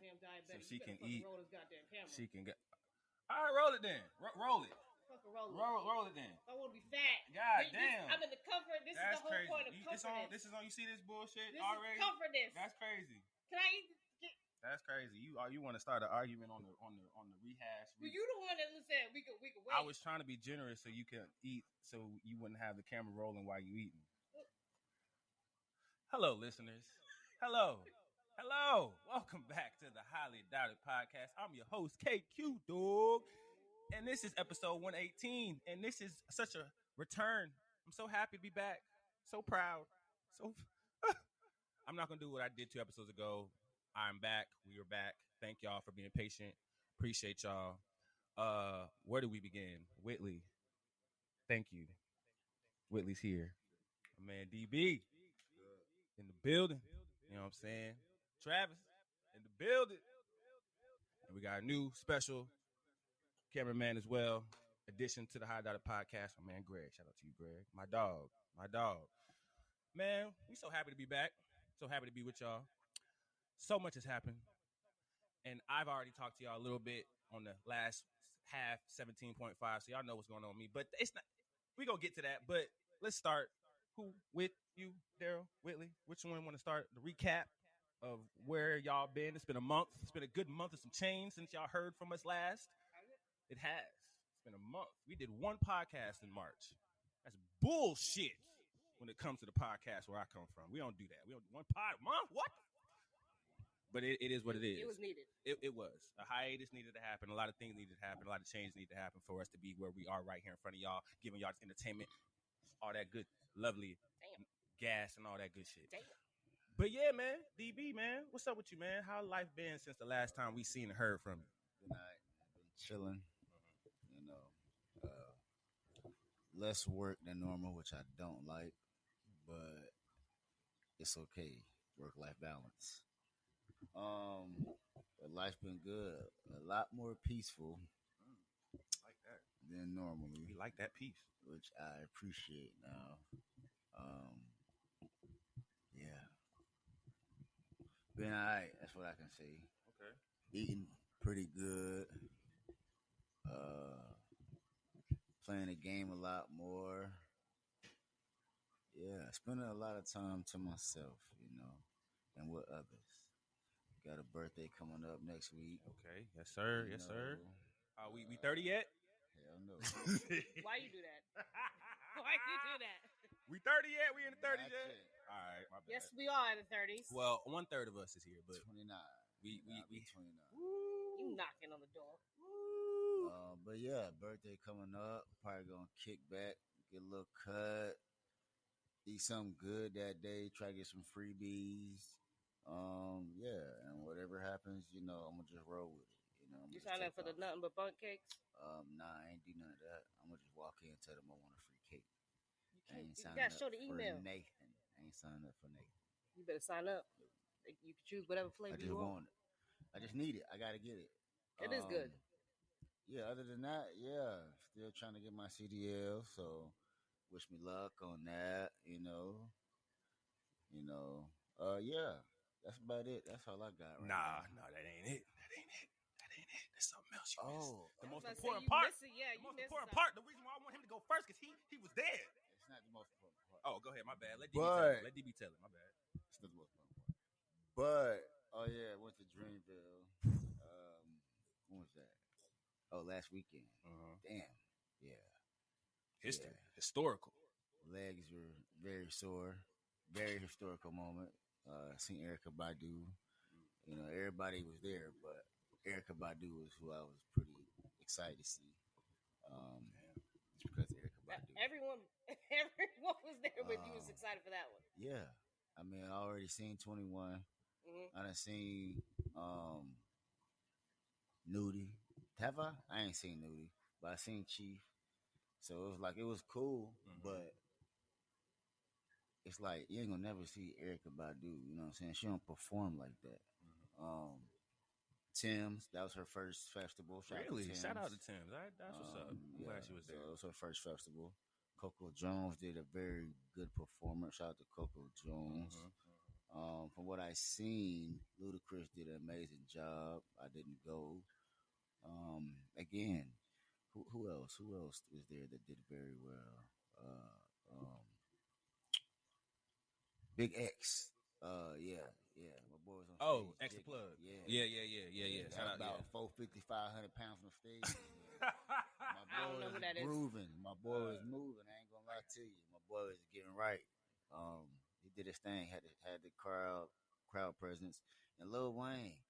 goddamn diabetic. So she can eat. Roll this goddamn camera. She can get. All right, roll it then. Roll it. Fucking roll it. Roll it then. I want to be fat. God damn. I'm in the comfort. This is the whole point of comfort. This is on. You see this bullshit this already? Is comfortness. That's crazy. Can I eat? That's crazy. You want to start an argument on the rehash? Well, you the one that said we could wait. I was trying to be generous so you can eat, so you wouldn't have the camera rolling while you eating. Hello, listeners. Hello. Welcome back to the Highly Doubted Podcast. I'm your host, KQ Dog, and this is episode 118. And this is such a return. I'm so happy to be back. So proud. I'm not gonna do what I did 2 episodes ago. I'm back. We are back. Thank y'all for being patient. Appreciate y'all. Where do we begin? Whitley. Thank you. Whitley's here. My man DB in the building. You know what I'm saying? Travis in the building. And we got a new special cameraman as well. Addition to the High Dotted Podcast. My man Greg. Shout out to you, Greg. My dog. Man, we so happy to be back. So happy to be with y'all. So much has happened, and I've already talked to y'all a little bit on the last half, 17.5, so y'all know what's going on with me, but it's not, we're going to get to that, but let's start. Who with you, Daryl, Whitley? Which one want to start the recap of where y'all been? It's been a month. It's been a good month of some change since y'all heard from us last. It has. It's been a month. We did 1 podcast in March. That's bullshit when it comes to the podcast where I come from. We don't do that. We don't 1 pod a month. What? But it is what it is. It was needed. It was. A hiatus needed to happen. A lot of things needed to happen. A lot of change needed to happen for us to be where we are right here in front of y'all, giving y'all entertainment, all that good, lovely gas and all that good shit. Damn. But yeah, man, DB, man, what's up with you, man? How life been since the last time we seen and heard from you? Good night. I've been chilling. You know, less work than normal, which I don't like, but it's okay. Work-life balance. But life's been good. A lot more peaceful Like that. than normally. We like that peace. Which I appreciate now. Yeah. Been all right. That's what I can say. Okay. Eating pretty good. Playing the game a lot more. Yeah. Spending a lot of time to myself, you know, and with others. Got a birthday coming up next week. Okay. Yes, sir. Yes, sir. We 30 yet? Hell no. Why you do that? Why you do that? We 30 yet? We in the 30s yet? Yet. All right, my bad. Yes, we are in the 30s. Well, 1/3 of us is here, but 29. we 29. You knocking on the door. But yeah, birthday coming up. Probably gonna kick back, get a little cut, eat something good that day. Try to get some freebies. Yeah, and whatever happens, you know, I'm gonna just roll with it. You know, You sign up for the nothing but bunk cakes? Nah, I ain't do none of that. I'm gonna just walk in and tell them I want a free cake. You gotta show the email. For Nathan. I ain't signing up for Nathan. You better sign up. You can choose whatever flavor you want. I just need it. I gotta get it. It is good. Yeah, other than that, yeah, still trying to get my CDL, so wish me luck on that, you know. Yeah, that's about it. That's all I got right now. Nah, that ain't it. There's something else you missed. The most I was important about part. to say, you missed it. Yeah, the most important part. The reason why I want him to go first because he was there. It's not the most important part. Oh, go ahead. My bad. Let DB tell it. My bad. It's not the most important part. But, oh yeah, I went to Dreamville. When was that? Oh, last weekend. Damn. Yeah. History. Yeah. Historical. Legs were very sore. Very historical moment. Seen Erykah Badu. You know, everybody was there, but Erykah Badu was who I was pretty excited to see. Just because of Erykah Badu. Everyone was there, but you was excited for that one. Yeah. I mean, I already seen 21. I done seen Nudie. Have I? I ain't seen Nudie, but I seen Chief. So it was like, it was cool, but it's like, you ain't gonna never see Erykah Badu, you know what I'm saying? She don't perform like that. Tim's, that was her first festival. Really? Shout out to Tim's. That's what's up. I'm glad she was there. So it was her first festival. Coco Jones did a very good performance. Shout out to Coco Jones. From what I seen, Ludacris did an amazing job. I didn't go. Again, who else? Who else was there that did very well? Big X. Yeah. My boy was on stage. Oh, extra jigging. plug. Yeah. Yeah. Shout out, about yeah. 450, 500 pounds on stage. My I don't boy know who was that is. grooving. My boy was moving. I ain't gonna lie to you. My boy was getting right. He did his thing. Had the crowd presence. And Lil Wayne,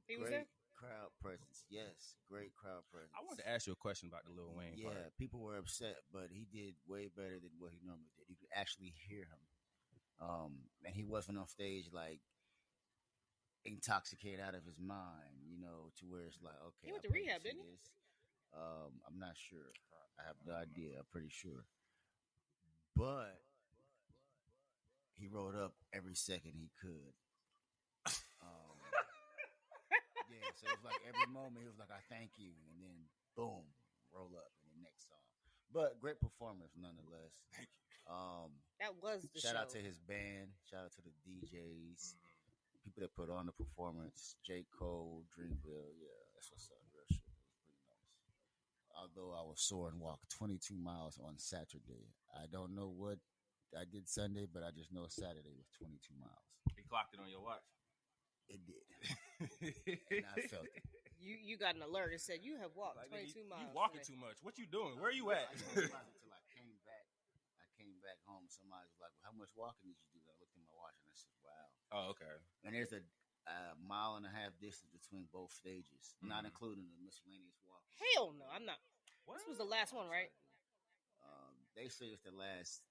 He was there? great crowd presence. Yes, great crowd presence. I wanted to ask you a question about the Lil Wayne Yeah, part. people were upset, but he did way better than what he normally did. You could actually hear him. And he wasn't on stage like intoxicated out of his mind, to where it's like, okay, He went I to paid rehab, see didn't he? this. I'm not sure. I have no idea. I'm pretty sure, but he wrote up every second he could. Yeah, so it was like every moment he was like, "I thank you," and then boom, roll up in the next song. But great performance nonetheless. Thank you. That was the Shout show. out to his band. Shout out to the DJs, people that put on the performance. J. Cole, Dreamville. Yeah, that's what's up. Real shit. It was pretty nice. Although I was sore and walked 22 miles on Saturday. I don't know what I did Sunday, but I just know Saturday was 22 miles. He clocked it on your watch. It did. And I felt it. You got an alert. It said you have walked Like, 22 miles. You walking today. too much. What you doing? Where you at? I didn't realize it until I came back. I came back home. Somebody was like, well, "How much walking did you do?" I looked at my watch and I said, "Wow." Oh, okay. And there's a mile and a half distance between both stages, not including the miscellaneous walking. Hell no, I'm not. What? This was the last one, right? They say it's the last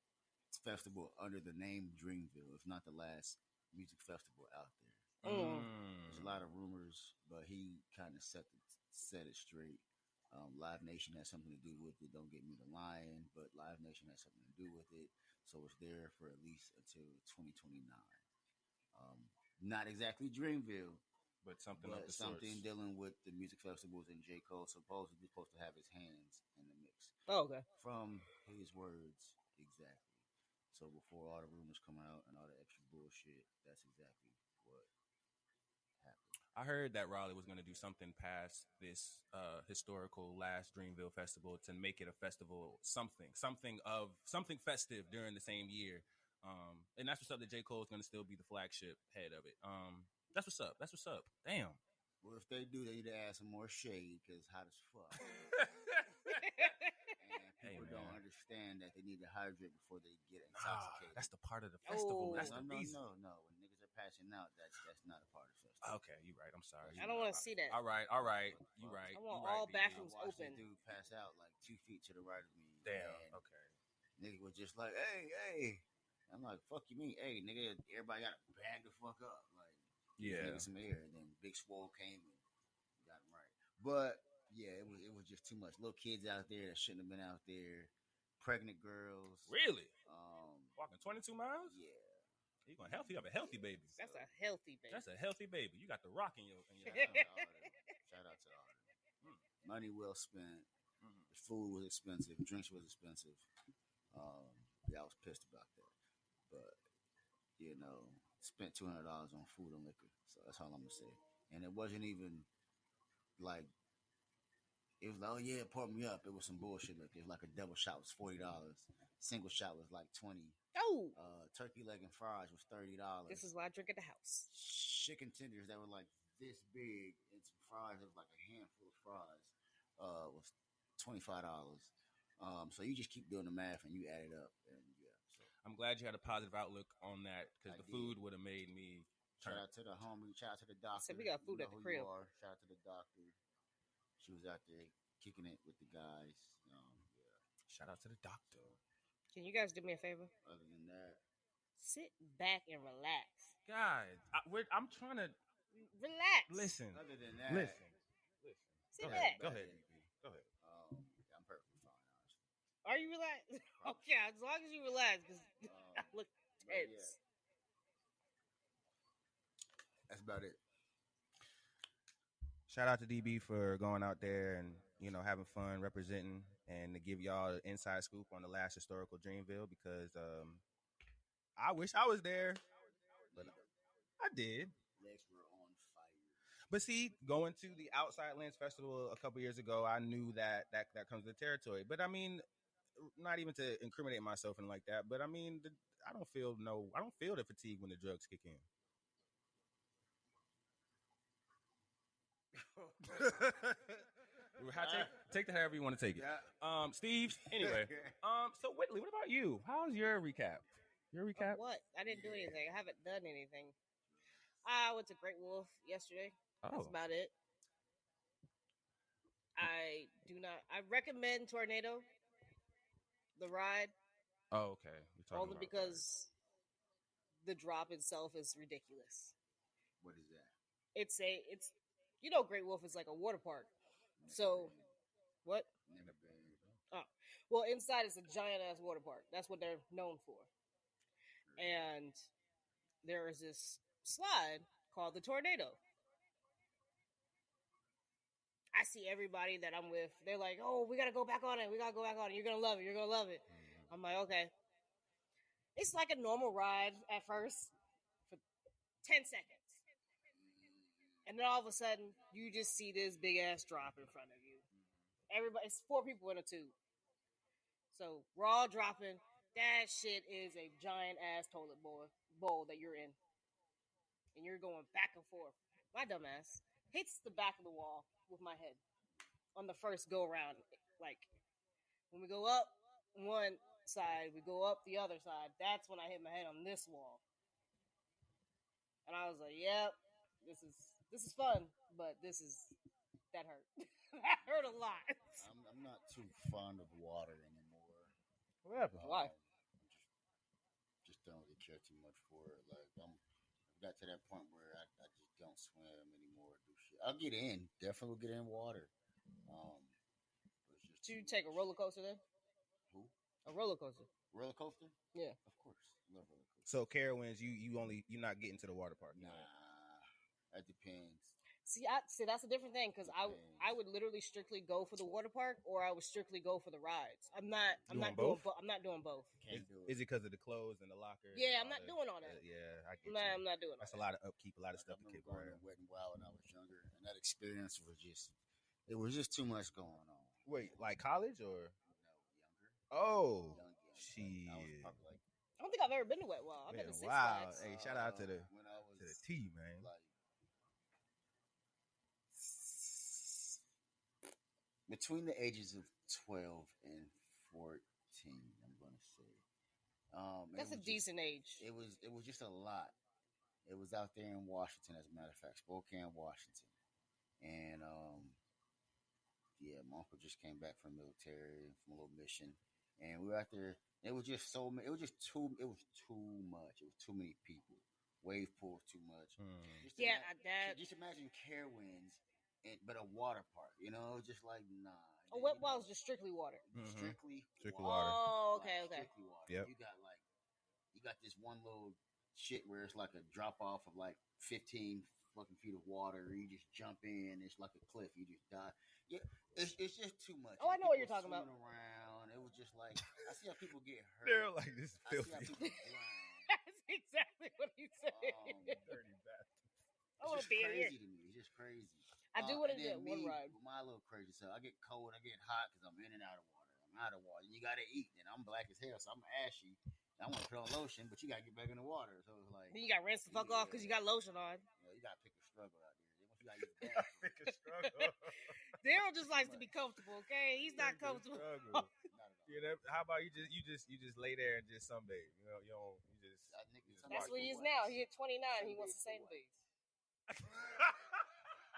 festival under the name Dreamville, if not the last music festival out there. There's a lot of rumors, but he kind of set it straight. Live Nation has something to do with it. Don't get me to lying, but Live Nation has something to do with it. So it's there for at least until 2029. Not exactly Dreamville, but something of the something sorts. dealing with the music festivals, and J. Cole supposedly supposed to have his hands in the mix. Oh, okay. From his words, exactly. So before all the rumors come out and all the extra bullshit, that's exactly what happened. I heard that Raleigh was going to do something past this historical last Dreamville festival to make it a festival, something festive during the same year. And that's what's up. That J. Cole is going to still be the flagship head of it. That's what's up. Damn. Well, if they do, they need to add some more shade because hot as fuck. And people don't understand that they need to hydrate before they get intoxicated. That's the part of the festival. Oh. That's the reason. No. When niggas are passing out, that's not a part of the festival. Okay, you're right. I'm sorry. I don't want to see that. All right. You right. I want you right, all DB. bathrooms I watched open. a dude pass out like 2 feet to the right of me. Damn. And Okay. nigga was just like, hey. I'm like, fuck you mean? Hey, nigga, everybody got to bag the fuck up. Like, Yeah. nigga some air. And then Big Swole came and got him right. But yeah, it was just too much. Little kids out there that shouldn't have been out there. Pregnant girls. Really? Walking 22 miles? Yeah. You gonna healthy? You have a healthy baby. That's a healthy baby. That's a healthy baby. You got the rock in your Shout out to all of them. Money well spent. The food was expensive. Drinks was expensive. I was pissed about that. But, spent $200 on food and liquor. So that's all I'm going to say. And it wasn't even like, it was like, oh yeah, pour me up. It was some bullshit. Like, it was like a double shot was $40. Single shot was like $20. Oh. Turkey leg and fries was $30. This is why I drink at the house. Chicken tenders that were like this big and some fries that was like a handful of fries was $25. So you just keep doing the math and you add it up, and yeah. So I'm glad you had a positive outlook on that because the did. food would have made me. Shout out to the homie. Shout out to the doctor. Said we got food You at know the who you crib. are. Shout out to the doctor. She was out there kicking it with the guys. Yeah. Shout out to the doctor. Can you guys do me a favor? Other than that, sit back and relax. Guys, I'm trying to relax. listen. Other than that, listen. Sit Go back. ahead. Go ahead. I'm perfectly fine, honestly. Are you relaxed? Okay, as long as you relax, because I look tense. Yeah. That's about it. Shout out to DB for going out there and having fun representing and to give y'all an inside scoop on the last historical Dreamville because I wish I was there, but I did. Legs were on fire. But see, going to the Outside Lands Festival a couple years ago, I knew that comes with the territory. But I mean, not even to incriminate myself and like that. But I mean, I don't feel the fatigue when the drugs kick in. Take that however you want to take it. Steve. Anyway, so Whitley, what about you? How's your recap? Your recap? What? I didn't do anything. I haven't done anything. I went to Great Wolf yesterday. That's about it. I recommend Tornado, the ride. Oh, okay. Only because the drop itself is ridiculous. What is that? It's Great Wolf is like a water park. What? Never been. Oh, well, inside it's a giant ass water park. That's what they're known for. And there is this slide called the Tornado. I see everybody that I'm with. They're like, "Oh, we gotta go back on it. We gotta go back on it. You're gonna love it. You're gonna love it." Mm-hmm. I'm like, okay. It's like a normal ride at first for 10 seconds. And then all of a sudden, you just see this big ass drop in front of you. Everybody, it's 4 people in a tube. So we're all dropping. That shit is a giant ass toilet bowl that you're in. And you're going back and forth. My dumb ass hits the back of the wall with my head on the first go around. Like, when we go up one side, we go up the other side. That's when I hit my head on this wall. And I was like, yep, this is fun, but that hurt. That hurt a lot. I'm not too fond of water anymore. What happened? Why? Just don't really care too much for it. Like I've got to that point where I just don't swim anymore. Do shit. I'll get in. Definitely will get in water. Did you take a roller coaster then? Who? A roller coaster. Roller coaster? Yeah. Of course. Love roller coaster. So Carowinds, you're not getting to the water park. Nah. That depends. See, that's a different thing because I would literally strictly go for the water park or I would strictly go for the rides. I'm not doing both. Can't do it. Is it because of the clothes and the locker? Yeah, I'm not doing all that. Yeah, I get you. I'm not doing all That's that. a lot of upkeep, a lot of stuff to keep keep going. Wet and Wild when I was younger, and that experience was just too much going on. Wait, like college or younger? Oh, young. Shit. I was probably like. I don't think I've ever been to Wet Wild. I've been to Six Flags. Hey, shout out to the T, man. Like, between the ages of 12 and 14, I'm going to say. That's a decent age. It was just a lot. It was out there in Washington, as a matter of fact, Spokane, Washington. And, my uncle just came back from the military, from a little mission. And we were out there. It was just too much. It was too many people. Wave pools too much. Just imagine Carowinds, but a water park. You know, just like nah. Oh, Wet Wild is just strictly water. Mm-hmm. Strictly water. Oh, okay. Strictly water. Yep. You got this one little shit where it's like a drop off of like 15 fucking feet of water. You just jump in. It's like a cliff. You just die. Yeah, it's just too much. Oh, I know what you're talking about. Around. It was just like I see how people get hurt. They're like this filthy. I see how people drown. That's exactly what he said. Dirty bastard. It's just crazy to me. It's just crazy. I do want to do one ride. My little crazy self. I get cold. I get hot because I'm in and out of water. I'm out of water. And you got to eat. And I'm black as hell, so I'm ashy. I want to put on lotion, but you got to get back in the water. So it's like. Then you got to rinse the fuck off because you got lotion on. You got to pick a struggle out there. Once you got to use that. Pick a struggle. Daryl just likes to be comfortable, okay? He's not comfortable. How about you just lay there and just sunbathe? You know, That's where he is now. He at 29. He wants to sunbathe.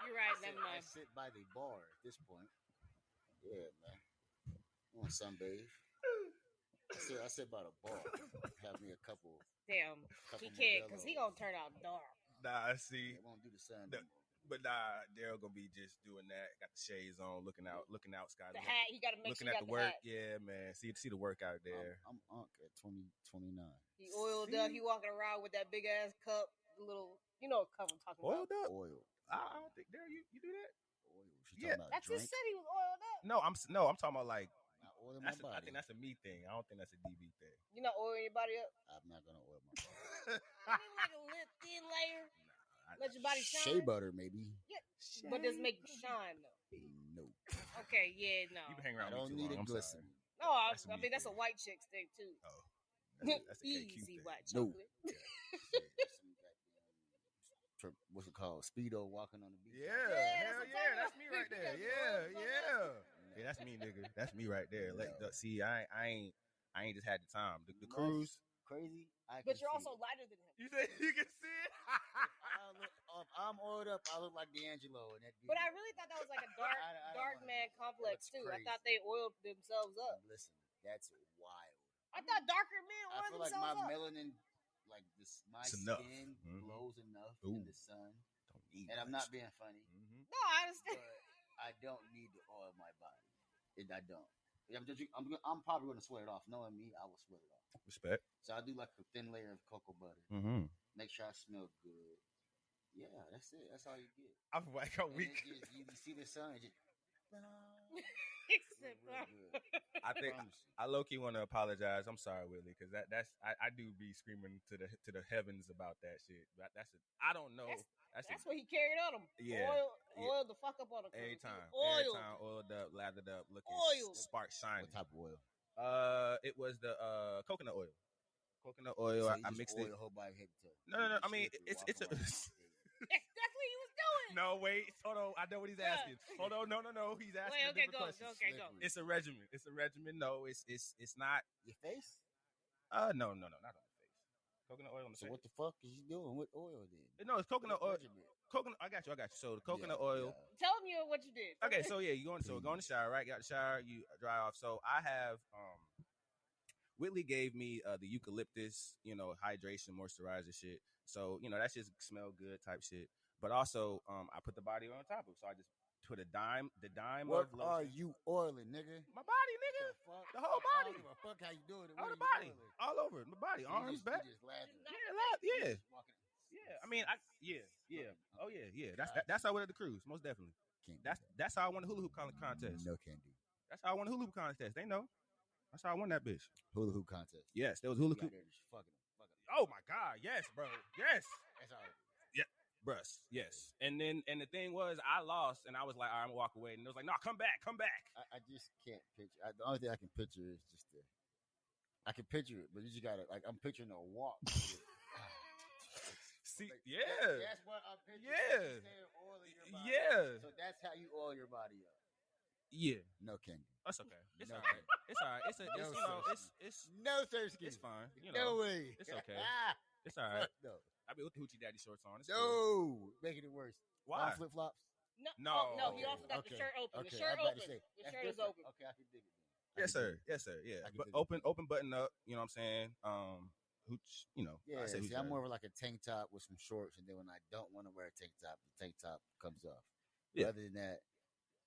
You're right. Never mind. I sit by the bar at this point. Yeah, man. I want to sunbathe. I sit by the bar. Have me a couple. Damn, he can't because he gonna turn out dark. Nah, see, it won't do the sun. No more. But nah, Daryl gonna be just doing that. Got the shades on, looking out, Scott. The hat, you gotta make looking sure at you the got work. The Yeah, hat. man. See the work out there. I'm Unc at 29. He oiled up. He walking around with that big ass cup, the little, you know what cup I'm talking oiled about. Up. Oil. I don't think Daryl, you do that. Oil. That's just said he was oiled up. No, I'm talking about like oil my body. I think that's a me thing. I don't think that's a DB thing. You not oiling your body up? I'm not gonna oil my body. Maybe like a thin layer. Let your body shine. Shea butter, maybe. Yeah, but does it make you shine though? No. Okay, yeah, no. You been hanging around I don't me too need long. a I'm glycerin. No, I That's a me mean that's a thing. white chick's thing too. Oh, that's a KQ Easy thing. white No. chocolate. What's it called? Speedo walking on the beach. Yeah, Yeah, hell that's yeah, what I'm that's me right talking there. about. Yeah. Yeah, that's me, nigga. That's me right there. No. See, I ain't just had the time. The cruise. Crazy. But you're also lighter than him. You say you can see it. If I'm oiled up, I look like D'Angelo in that video. But I really thought that was like a dark, I don't dark wanna man do that. complex That's too. crazy. I thought they oiled themselves up. Listen, that's wild. I thought darker men I oiled feel like themselves my up. melanin, like this, my It's skin enough. glows enough Ooh. in the sun, Don't need and I'm much. not being funny, No, I understand. but I don't need to oil my body. I don't. I'm probably going to sweat it off. Knowing me, I will sweat it off. Respect. So I do like a thin layer of cocoa butter. Mm-hmm. Make sure I smell good. Yeah, that's it. That's all you get. I'm like a And week. you see the sun, it just Except, real good. I think Promise you. I low key want to apologize. I'm sorry, Whitley, because I do be screaming to the heavens about that shit. I don't know. that's what he carried on him. Yeah. Oil the fuck up on the Every cruise. time, Oiled. oiled up, lathered up, looking Oiled. spark shining. What type of oil? It was the coconut oil. Coconut oil. So I mixed it. Your whole body head to toe. No. I mean, it's a. That's what he was doing. No, wait. Hold on. I know what he's asking. Hold on. No. He's asking Wait, a okay, different question. Okay, go. It's a regimen. No, it's not. Your face? No, not on the face. Coconut oil on the face. So what the fuck is you doing with oil then? No, it's coconut oil. Regimen. Coconut. I got you. So the coconut oil. Yeah. Tell him what you did. Okay, so yeah, you go in the shower, right? Got the shower, you dry off. So I have Whitley gave me the eucalyptus, hydration, moisturizer shit. So, that just smell good type shit. But also, I put the body on top of it. So I just put the dime What of are lotion. you oiling, nigga? My body, nigga. The whole I body. don't give a fuck how you doing it. All What the are you body. oiling? All over it. My body. Arms, back. You just laughing. Yeah. Just walking. Yeah. I mean, yeah. Oh yeah. That's how I went at the cruise, most definitely. Can't do That's how I won the hula hoop contest. No, can't do. That's how I won the hula hoop contest. They know. That's how I won that bitch. Hula hoop contest. Yes, there was hula You hoop. out there just fucking. Oh my God, yes, bro. Yes. That's all. Bruh, yes. And the thing was, I lost, and I was like, all right, I'm gonna walk away. And it was like, no, come back. I just can't picture. The only thing I can picture is just I can picture it, but you just gotta I'm picturing a walk. See, Like, yeah. That's what I'm picturing. Yeah. You said oiling your body. Yeah. So that's how you oil your body up. Yeah. No candy. That's okay. It's No. all right. It's all right. It's No Thursday. it's fine. No way. It's okay. Ah, It's all right. fuck no. I be with the hoochie daddy shorts on. It's cool. No, making it worse. Why? Flip flops. No. No, he also got the shirt open. The shirt open. The shirt is open. Okay, I can dig it then. Yes, sir. Yeah, I can but dig it. open button up. You know what I'm saying? Hooch. Yeah, I say hoochie see, I'm daddy. more of like a tank top with some shorts, and then when I don't want to wear a tank top, the tank top comes off. Yeah. Other than that,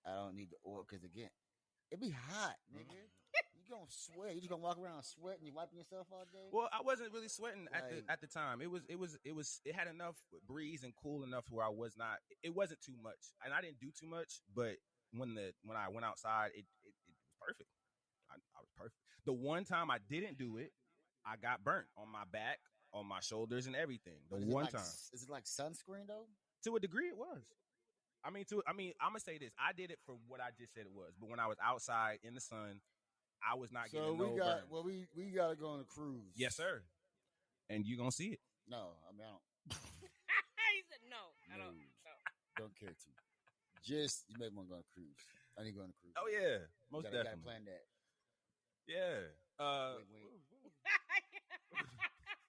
I don't need the oil because again, it be hot, nigga. You gonna sweat? You just gonna walk around sweating? You wiping yourself all day? Well, I wasn't really sweating Like- at the time. It had enough breeze and cool enough where I was not. It wasn't too much, and I didn't do too much. But when I went outside, it was perfect. I was perfect. The one time I didn't do it, I got burnt on my back, on my shoulders, and everything. The But one time, is it like sunscreen though? to a degree, it was. I'm gonna say this. I did it for what I just said it was. But when I was outside in the sun, I was not So getting we no got burn. well, we gotta go on a cruise. Yes, sir. And you gonna see it. No, I mean I don't. He said no. I don't. No. No. Don't care to. Just you may want to go on a cruise. I need to go on a cruise. Oh yeah, most gotta definitely. plan that. Yeah. Wink.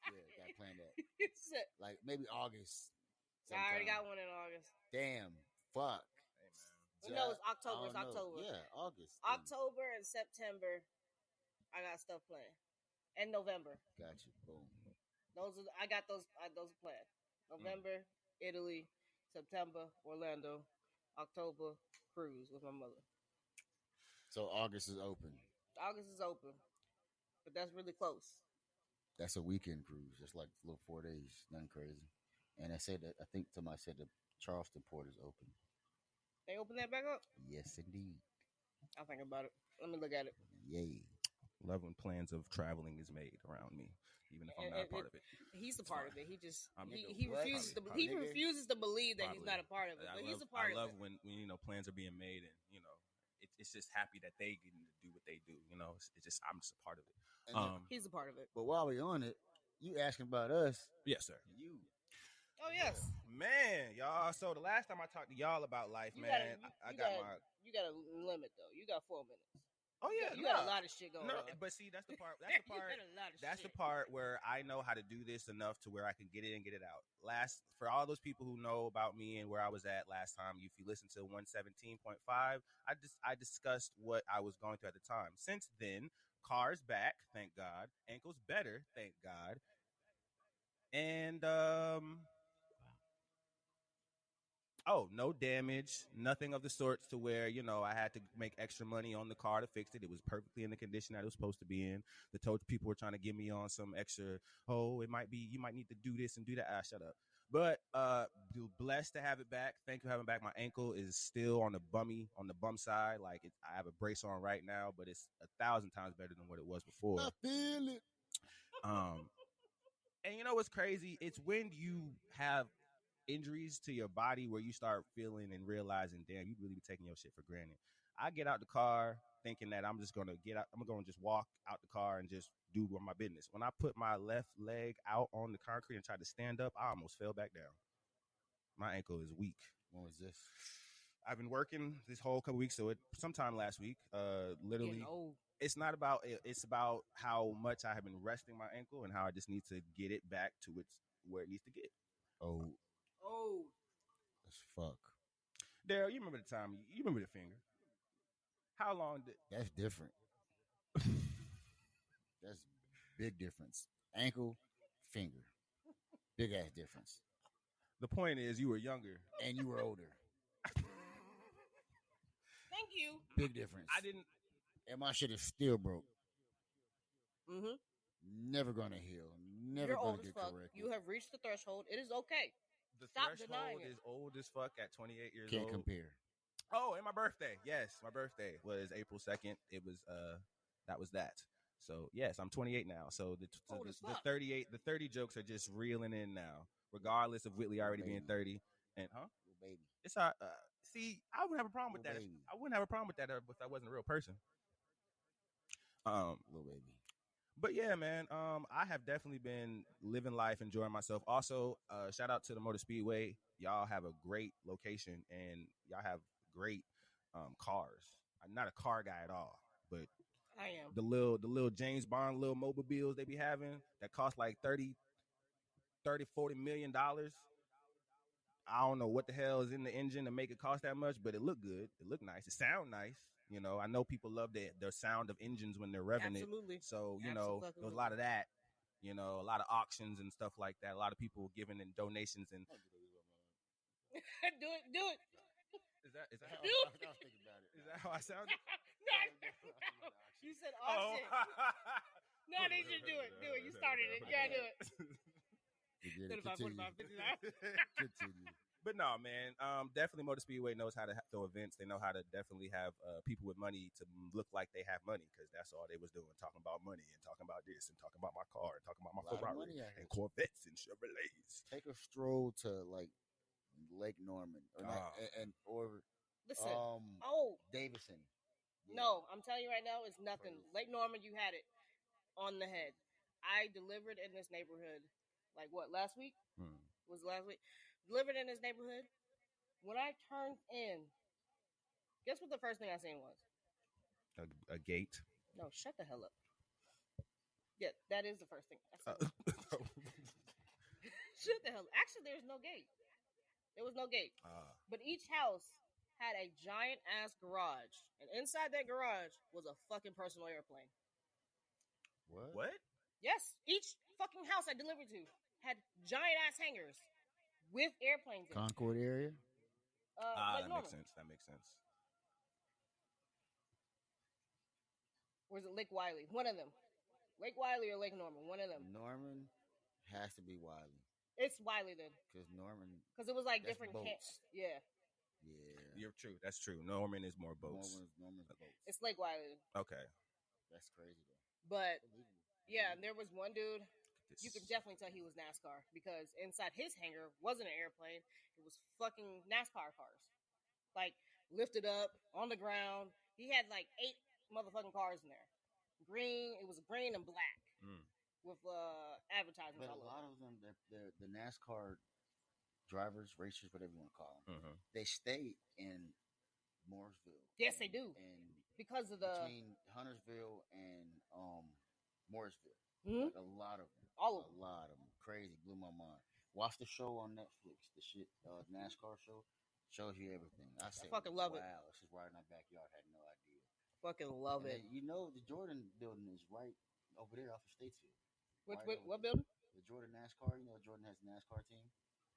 Yeah, gotta plan that. He said, Like maybe August. I already sometime. got one in August. Damn. Fuck. Hey man. No, it's October. I It's don't know. October. Yeah, August. October and September, I got stuff planned, and November. Got you. Boom. I got those planned. November, Italy. September, Orlando. October, cruise with my mother. So August is open. August is open, but that's really close. That's a weekend cruise. Just like a little 4 days. Nothing crazy. And I said that I think somebody said the Charleston port is open. They open that back up. Yes, indeed. I'll think about it. Let me look at it. Yay. Love when plans of traveling is made around me, even if I'm not a part of it. He's a It's part fine. of it. He just Nigga, he what? refuses to Probably. he refuses to believe that he's Probably. not a part of it. But he's a part of it. I love when plans are being made, and it's just happy that they get to do what they do. It's just I'm just a part of it. He's a part of it. But while we on it, you asking about us? Yes, sir. You. Oh yes, man, y'all. So the last time I talked to y'all about life, you man, gotta, I got my. You got a limit though. You got 4 minutes. Oh yeah, you got a lot of shit going on. But see, that's the part. That's the part. That's the part where I know how to do this enough to where I can get it and get it out. For all those people who know about me and where I was at last time, if you listen to 117.5, I discussed what I was going through at the time. Since then, car's back, thank God. Ankle's better, thank God. And no damage, nothing of the sorts to where, I had to make extra money on the car to fix it. It was perfectly in the condition that it was supposed to be in. The tow people were trying to get me on some extra, you might need to do this and do that. Shut up. But blessed to have it back. Thank you for having back. My ankle is still on the bum side. Like I have a brace on right now, but it's 1,000 times better than what it was before. I feel it. And you know what's crazy? It's when you have injuries to your body where you start feeling and realizing, damn, you really be taking your shit for granted. I get out the car thinking that I'm just gonna get out. I'm gonna just walk out the car and just do my business. When I put my left leg out on the concrete and tried to stand up, I almost fell back down. My ankle is weak. When was this? I've been working this whole couple weeks, so sometime last week. Literally, it's not about it. It's about how much I have been resting my ankle and how I just need to get it back to where it needs to get. Oh, that's fuck. Darryl, you remember the time? You remember the finger? How long did? That's different. That's big difference. Ankle, finger, big ass difference. The point is, you were younger and you were older. Thank you. Big difference. I didn't. And my shit is still broke. Mm-hmm. Never gonna heal. Never gonna get corrected. You have reached the threshold. It is okay. The Stop threshold is old as fuck at 28 years Can't old. compare. Oh, and my birthday. Yes, my birthday was April 2nd. It was that was that. So yes, I'm 28 now. So the 30 jokes are just reeling in now, regardless of Whitley already being 30. And little baby. It's see, I wouldn't have a problem with that. I wouldn't have a problem with that if I wasn't a real person. Little baby. But yeah, man, I have definitely been living life, enjoying myself. Also, shout out to the Motor Speedway. Y'all have a great location and y'all have great cars. I'm not a car guy at all, but I am. The little James Bond little mobiles they be having that cost like $30, $40 million. I don't know what the hell is in the engine to make it cost that much, but it look good. It look nice. It sound nice. I know people love the sound of engines when they're revving it. So, there's a lot of that. A lot of auctions and stuff like that. A lot of people giving in donations and do it. Is that I was thinking about it. Is that how I sounded? No. You said auction. No, they should do it. Do it. You started it. You gotta do it. 35, 45, 59. Continue. But no, man, definitely Motor Speedway knows how to throw events. They know how to definitely have people with money to look like they have money, because that's all they was doing, talking about money and talking about this and talking about my car and talking about my Ferrari and Corvettes and Chevrolets. Take a stroll to like Lake Norman or listen. Davison. Yeah. No, I'm telling you right now, it's nothing. Lake Norman, you had it on the head. I delivered in this neighborhood, like what, last week? Was last week? Delivered in this neighborhood. When I turned in, guess what the first thing I seen was? A gate. No, shut the hell up. Yeah, that is the first thing I seen. Shut the hell up. Actually, there's no gate. There was no gate. But each house had a giant ass garage, and inside that garage was a fucking personal airplane. What? Yes, each fucking house I delivered to had giant ass hangars with airplanes in it. Concord area? That makes sense. Or is it Lake Whitley? One of them. Lake Whitley or Lake Norman. One of them. Norman has to be Whitley. It's Whitley then. Because Norman. Because it was like different camps. Yeah. The You're true. That's true. Norman is more boats. Norman's boats. It's Lake Wiley. Okay. That's crazy though. But Unbelievable. yeah, and there was one dude. You could definitely tell he was NASCAR because inside his hangar wasn't an airplane. It was fucking NASCAR cars, like lifted up on the ground. He had like 8 motherfucking cars in there. Green. It was green and black with advertisements. But a lot of them, they're the NASCAR drivers, racers, whatever you want to call them, they stay in Mooresville. Yes, they do. And because of between Huntersville and Mooresville, like a lot of them. All of them. A lot of them. Crazy. Blew my mind. Watch the show on Netflix. The shit, NASCAR show. Shows you everything. I fucking love it. Wow, this is right in our backyard. Had no idea. Fucking love it. You know, the Jordan building is right over there off of Statesville. What building? The Jordan NASCAR. You know, Jordan has a NASCAR team.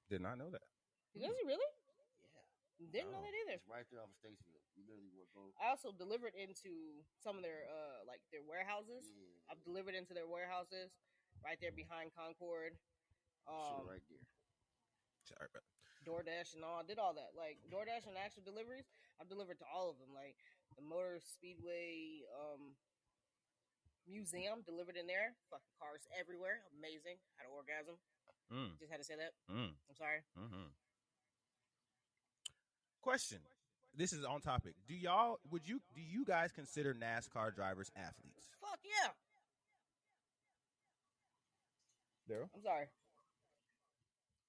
Did not know that. Does he really? Yeah. Didn't know that either. It's right there off of Statesville. You literally would go. I also delivered into some of their like their warehouses. Yeah. I've delivered into their warehouses right there behind Concord. Right there. Sorry, bro. DoorDash and all. I did all that. Like DoorDash and actual deliveries, I've delivered to all of them. Like the Motor Speedway museum, delivered in there. Fucking cars everywhere. Amazing. Had an orgasm. Just had to say that. I'm sorry. Question. This is on topic. Do you guys consider NASCAR drivers athletes? Fuck yeah. Daryl? I'm sorry.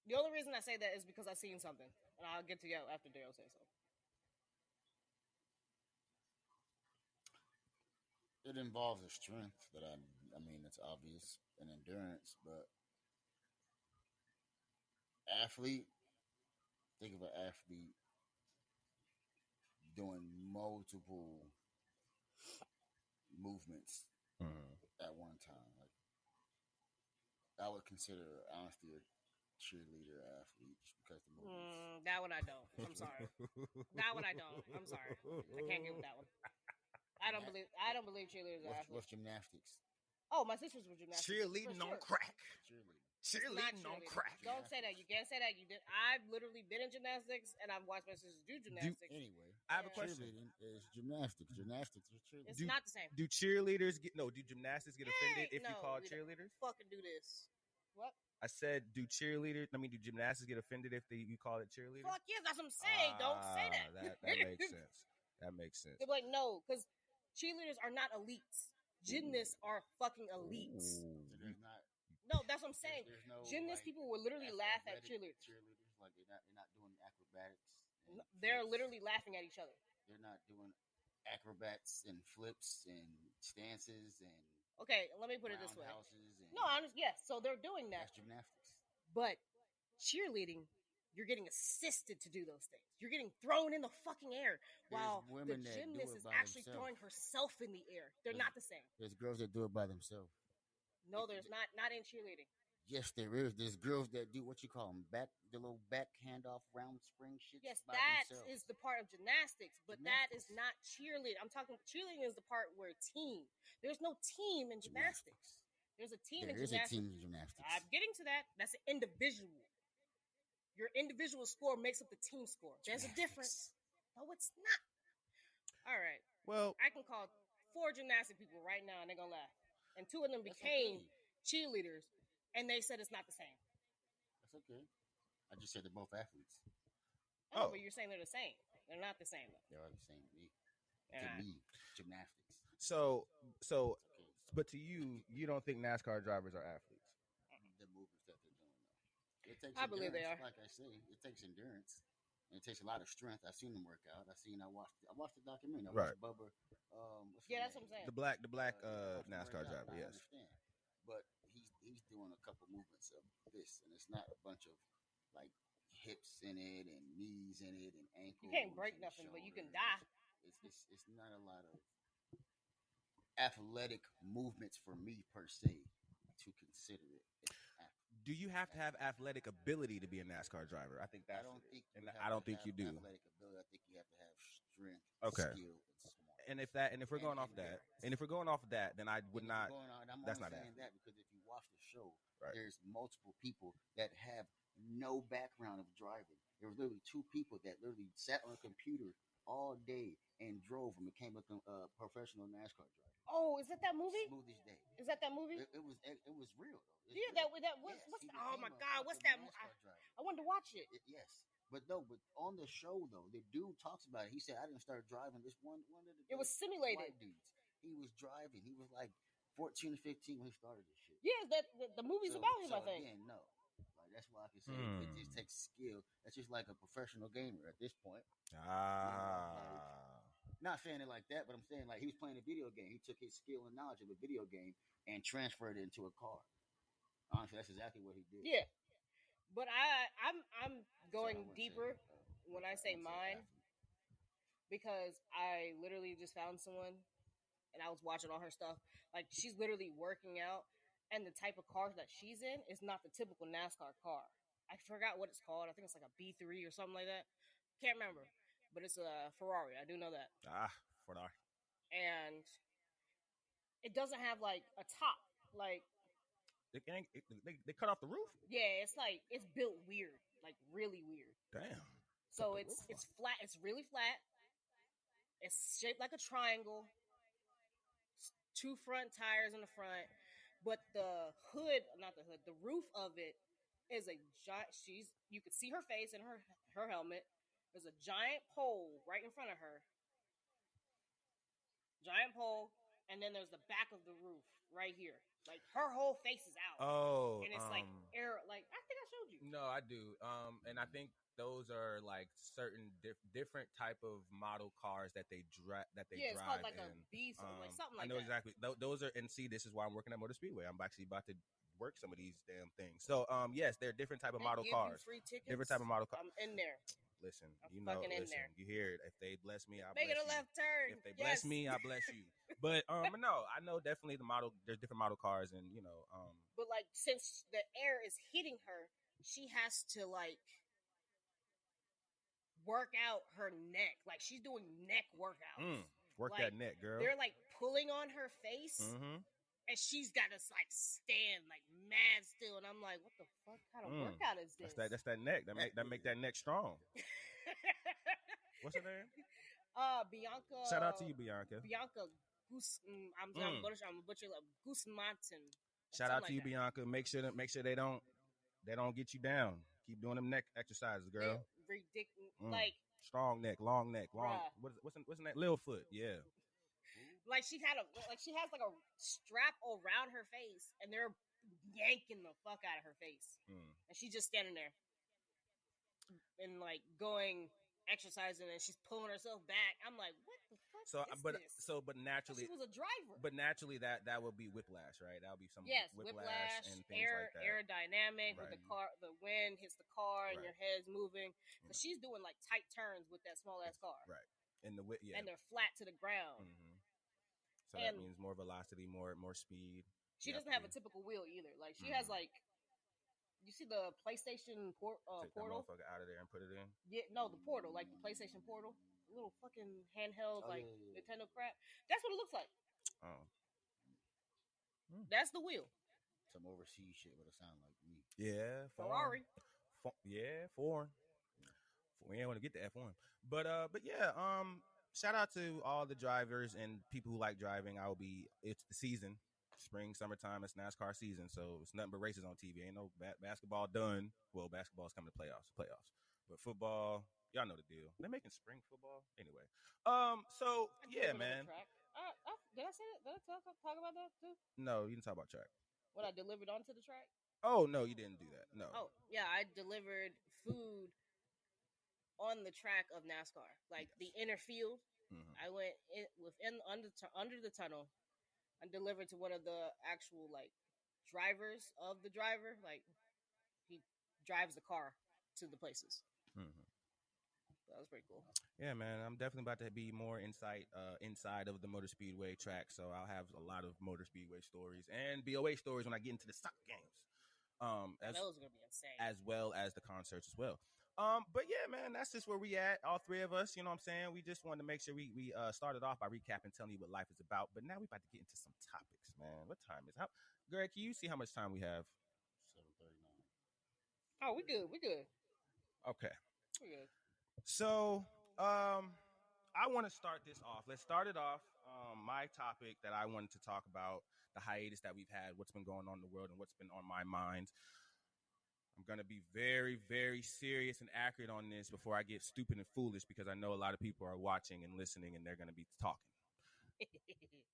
The only reason I say that is because I've seen something. And I'll get to you after Daryl says so. It involves a strength that I mean, it's obvious, and endurance, but athlete, think of an athlete doing multiple movements at one time. Like, I would consider, honestly, a cheerleader athlete just because the movements. That one I don't. I'm sorry. That one I don't. I'm sorry. I can't get with that one. I don't believe cheerleaders are athletes. What's gymnastics? Oh, my sisters were gymnastics. Cheerleading on crack. Cheerleading on crack. Don't say that. You can't say that. You did. I've literally been in gymnastics, and I've watched my sisters do gymnastics. Anyway, I have a question. Cheerleading is gymnastics. Gymnastics is cheerleading. It's not the same. Do cheerleaders do gymnastics get offended if you call cheerleaders? Fucking do this. What? I said, do gymnastics get offended if you call it cheerleader? Fuck yes, that's what I'm saying. Don't say that. That makes sense. That makes sense. They're like, no, because cheerleaders are not elites. Gymnasts are fucking elites. So there's not. No, that's what I'm saying. There's no, gymnast people will literally laugh at cheerleaders. Cheerleaders, like they're not doing acrobatics. They're literally laughing at each other. They're not doing acrobats and flips and stances and. Okay, let me put it this way. So they're doing that. That's gymnastics. But cheerleading, you're getting assisted to do those things. You're getting thrown in the fucking air while the gymnast is actually throwing herself in the air. They're not the same. There's girls that do it by themselves. No, there's not. Not in cheerleading. Yes, there is. There's girls that do what you call them, the little back handoff round spring shit. Yes, that is the part of gymnastics, but that is not cheerleading. I'm talking cheerleading is the part where team. There's no team in gymnastics. There's a team in gymnastics. There is a team in gymnastics. I'm getting to that. That's an individual. Your individual score makes up the team score. There's a difference. No, it's not. All right. Well, I can call 4 gymnastic people right now, and they're gonna laugh. And 2 of them became cheerleaders, and they said it's not the same. That's okay. I just said they're both athletes. Oh, but you're saying they're the same. They're not the same, though. They are the same to me. To me, gymnastics. So, but to you, you don't think NASCAR drivers are athletes? The movements that they're doing, though. It takes I believe they are. Like I say, it takes endurance. And it takes a lot of strength. I've seen them work out. I watched the documentary. I watched Bubba. That's what I'm saying. The black NASCAR driver. I Yes. understand. But he's doing a couple movements of this, and it's not a bunch of like hips in it and knees in it and ankles. You can't break nothing, but you can die. It's not a lot of athletic movements for me per se to consider it. Do you have to have athletic ability to be a NASCAR driver? I think that's. I don't think you do. Athletic ability. I think you have to have strength, skill, and smart. And if we're going off that, then I would not. That's not saying that because if you watch the show, there's multiple people that have no background of driving, There was literally two people that literally sat on a computer all day and drove them and became a professional NASCAR driver. Oh, is that movie? Smoothest Day. Is that movie? It was real though. Yeah, real. what's oh my god, what's that? I wanted to watch it. Yes. But no, but on the show though, the dude talks about it. He said, "I didn't start driving this one of the it was simulated white dudes. He was driving. He was like 14 or 15 when he started this shit. Yeah, the movie's about him. I think. Again, no, like that's why I can say it just takes skill. That's just like a professional gamer at this point. Not saying it like that, but I'm saying like he was playing a video game. He took his skill and knowledge of a video game and transferred it into a car. Honestly, that's exactly what he did. Yeah, but I'm going deeper when I say mine because I literally just found someone and I was watching all her stuff. Like she's literally working out, and the type of car that she's in is not the typical NASCAR car. I forgot what it's called. I think it's like a B3 or something like that. Can't remember, but it's a Ferrari. I do know that. Ferrari. And it doesn't have like a top, like. They cut off the roof? Yeah, it's like it's built weird, like really weird. Damn. So it's flat. It's really flat. It's shaped like a triangle. 2 front tires in the front, but the hood, not the hood, the roof of it is a giant. You could see her face and her helmet. There's a giant pole right in front of her. Giant pole, and then there's the back of the roof right here. Like her whole face is out. Oh, and it's like air. Like I think I showed you. No, I do. And I think those are like certain different type of model cars that they drive. It's called like a beast or like something like that. I know exactly. Those are, and see, this is why I'm working at Motor Speedway. I'm actually about to work some of these damn things. So, yes, they're different type of model cars. Free tickets. Different type of model cars. I'm in there. Listen, listen, you hear it. If they bless me, I make bless it a left turn. If they bless me, I bless you. But no, I know definitely there's different model cars, and But like, since the air is hitting her, she has to like work out her neck. Like she's doing neck workouts. Work like, that neck, girl. They're like pulling on her face. And she's got to like stand like mad still, and I'm like, "What the fuck kind of workout is this?" That's that neck. That make that neck strong. What's her name? Bianca. Shout out to you, Bianca. Bianca I'm butcher Guzmanton. Shout out to you, Bianca. Make sure they don't get you down. Keep doing them neck exercises, girl. Ridiculous, like strong neck, long neck, long. What's in that little foot? Yeah. Like she has like a strap around her face, and they're yanking the fuck out of her face, and she's just standing there and like going exercising, and she's pulling herself back. I'm like, what the fuck? But naturally, she was a driver. But naturally, that would be whiplash, right? That would be some whiplash and things like that. Aerodynamic right. With the car, the wind hits the car, and your head's moving. Because she's doing like tight turns with that small ass car, right? And and they're flat to the ground. So that means more velocity, more speed. She doesn't have a typical wheel either. Like she has like, you see the PlayStation portal? Take that motherfucker out of there and put it in. Yeah, no, the portal, like the PlayStation portal, little fucking handheld Nintendo crap. That's what it looks like. Oh, that's the wheel. Some overseas shit would have sounded like me. Yeah, Ferrari. Foreign. We ain't want to get the F1, but yeah. Shout out to all the drivers and people who like driving. It's the season, spring, summertime. It's NASCAR season, so it's nothing but races on TV. Ain't no basketball done. Well, basketball's coming to playoffs, but football, y'all know the deal. They're making spring football anyway. So yeah, man. Did I say that? Did I talk about that too? No, you didn't talk about track. When I delivered onto the track? Oh no, you didn't do that. No. Oh yeah, I delivered food on the track of NASCAR, like the inner field. I went under the tunnel and delivered to one of the actual like drivers of the driver. Like he drives the car to the places. That was pretty cool. Yeah, man, I'm definitely about to be more inside of the Motor Speedway track, so I'll have a lot of Motor Speedway stories and BOA stories when I get into the soccer games. Those are gonna be insane, as well as the concerts as well. But yeah, man, that's just where we at. All three of us, you know what I'm saying? We just wanted to make sure we started off by recapping, telling you what life is about. But now we about to get into some topics, man. What time is it? Greg, can you see how much time we have? 7:39. Oh, we good. Okay. We're good. So, I want to start this off. Let's start it off. My topic that I wanted to talk about, the hiatus that we've had, what's been going on in the world, and what's been on my mind. I'm going to be very, very serious and accurate on this before I get stupid and foolish, because I know a lot of people are watching and listening and they're going to be talking.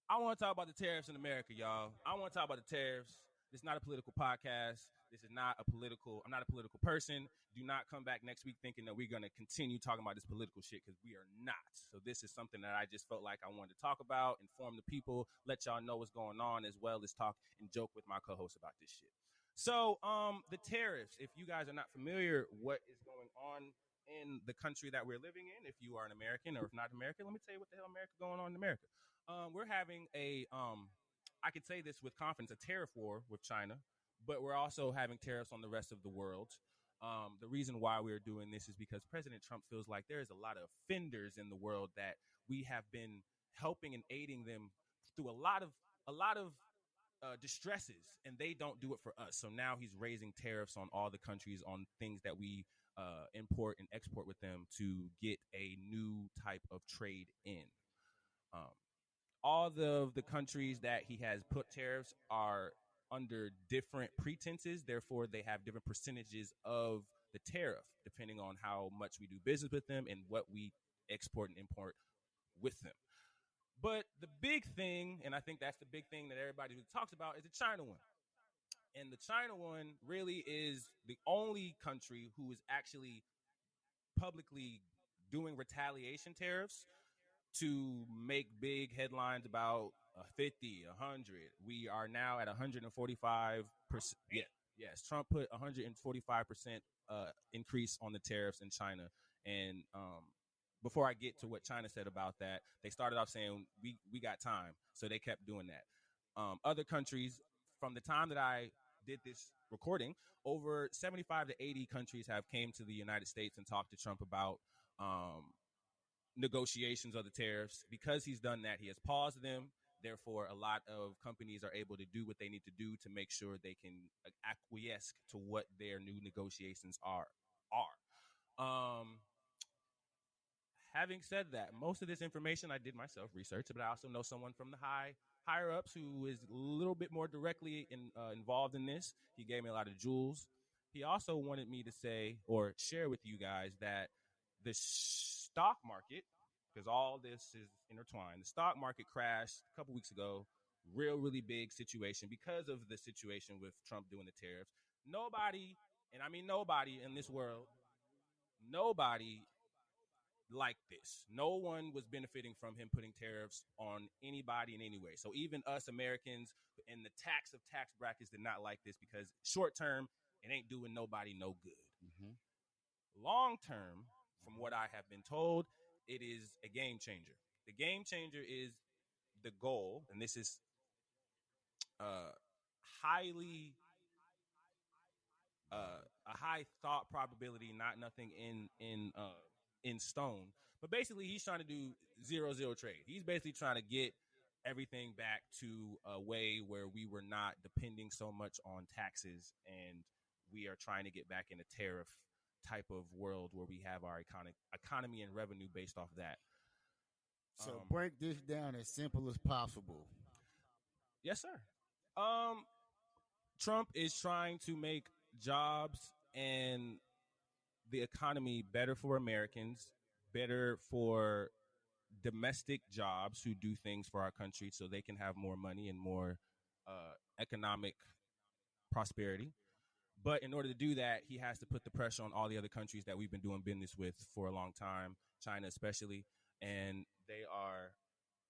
I want to talk about the tariffs in America, y'all. I want to talk about the tariffs. This is not a political podcast. This is not a political. I'm not a political person. Do not come back next week thinking that we're going to continue talking about this political shit, because we are not. So this is something that I just felt like I wanted to talk about, inform the people, let y'all know what's going on, as well as talk and joke with my co-host about this shit. So, the tariffs, if you guys are not familiar what is going on in the country that we're living in, if you are an American or if not American, let me tell you what the hell America going on in America. We're having I could say this with confidence, a tariff war with China, but we're also having tariffs on the rest of the world. The reason why we're doing this is because President Trump feels like there is a lot of offenders in the world that we have been helping and aiding them through a lot of distresses, and they don't do it for us. So now he's raising tariffs on all the countries on things that we import and export with them to get a new type of trade in. Um, all the countries that he has put tariffs are under different pretenses. Therefore, they have different percentages of the tariff depending on how much we do business with them and what we export and import with them. But the big thing, and I think that's the big thing that everybody talks about, is the China one. And the China one really is the only country who is actually publicly doing retaliation tariffs to make big headlines about 50, 100. We are now at 145%. Yeah, yes, Trump put 145% increase on the tariffs in China. And before I get to what China said about that, they started off saying we got time, so they kept doing that. Other countries, from the time that I did this recording, over 75 to 80 countries have came to the United States and talked to Trump about negotiations of the tariffs. Because he's done that, he has paused them. Therefore, a lot of companies are able to do what they need to do to make sure they can acquiesce to what their new negotiations are. Having said that, most of this information I did myself research, but I also know someone from the higher ups who is a little bit more directly involved in this. He gave me a lot of jewels. He also wanted me to say or share with you guys that the stock market, because all this is intertwined, the stock market crashed a couple weeks ago. Really big situation because of the situation with Trump doing the tariffs. Nobody, and I mean nobody in this world, nobody like this. No one was benefiting from him putting tariffs on anybody in any way. So even us Americans in the tax brackets did not like this, because short term, it ain't doing nobody no good. Mm-hmm. Long term, from what I have been told, it is a game changer. The game changer is the goal, and this is highly a high thought probability, not nothing in stone. But basically, he's trying to do 0-0 trade. He's basically trying to get everything back to a way where we were not depending so much on taxes, and we are trying to get back in a tariff type of world where we have our economy and revenue based off that. So break this down as simple as possible. Yes, sir. Trump is trying to make jobs and the economy better for Americans, better for domestic jobs who do things for our country so they can have more money and more economic prosperity. But in order to do that, he has to put the pressure on all the other countries that we've been doing business with for a long time, China especially. And they are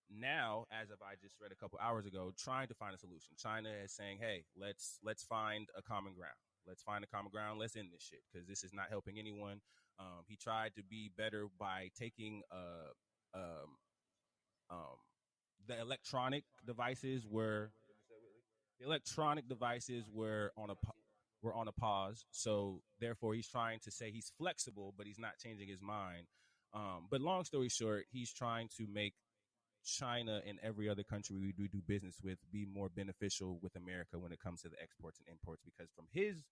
now, as of I just read a couple hours ago, trying to find a solution. China is saying, hey, let's find a common ground. Let's find a common ground. Let's end this shit, because this is not helping anyone. He tried to be better by taking the electronic devices were on a pause. So therefore, he's trying to say he's flexible, but he's not changing his mind. But long story short, he's trying to make China and every other country we do business with be more beneficial with America when it comes to the exports and imports, because from his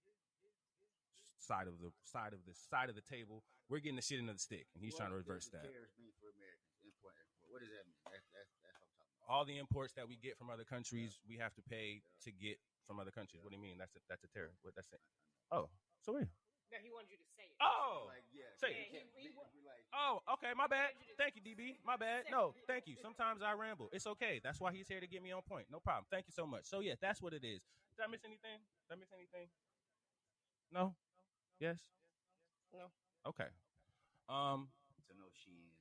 side of the table. We're getting the shit into the stick, and he's trying to reverse that. Tariffs mean for Americans? Import, export. What does that mean? That's what I'm talking about. All the imports that we get from other countries, we have to pay to get from other countries. What do you mean? That's a tariff. What that's it? Oh, so wait. No, he wanted you to say it. Oh, Like, yeah, say Yeah, it. like, Oh, okay, my bad. Thank you, DB. My bad. No, thank you. Sometimes I ramble. It's okay. That's why he's here to get me on point. No problem. Thank you so much. So yeah, that's what it is. Did I miss anything? No? Yes? No. Okay. to know Shein.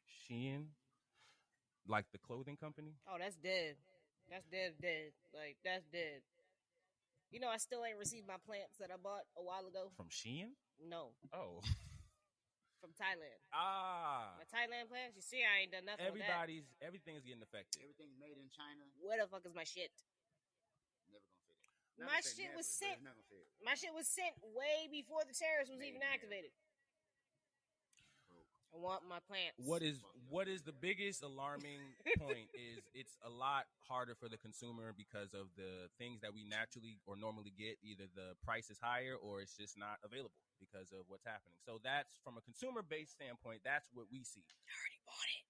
Shein? Like the clothing company? Oh, that's dead. That's dead. Like, that's dead. You know, I still ain't received my plants that I bought a while ago. From Shein? No, Oh. from Thailand. Ah. My Thailand plants. You see, I ain't done nothing with that. Everything's getting affected. Everything's made in China. Where the fuck is my shit? Never gonna say that. My shit was sent. My shit was sent way before the tariffs was even activated. I want my plants. What is the biggest alarming point is it's a lot harder for the consumer because of the things that we naturally or normally get. Either the price is higher or it's just not available because of what's happening. So that's from a consumer-based standpoint. That's what we see. I already bought it.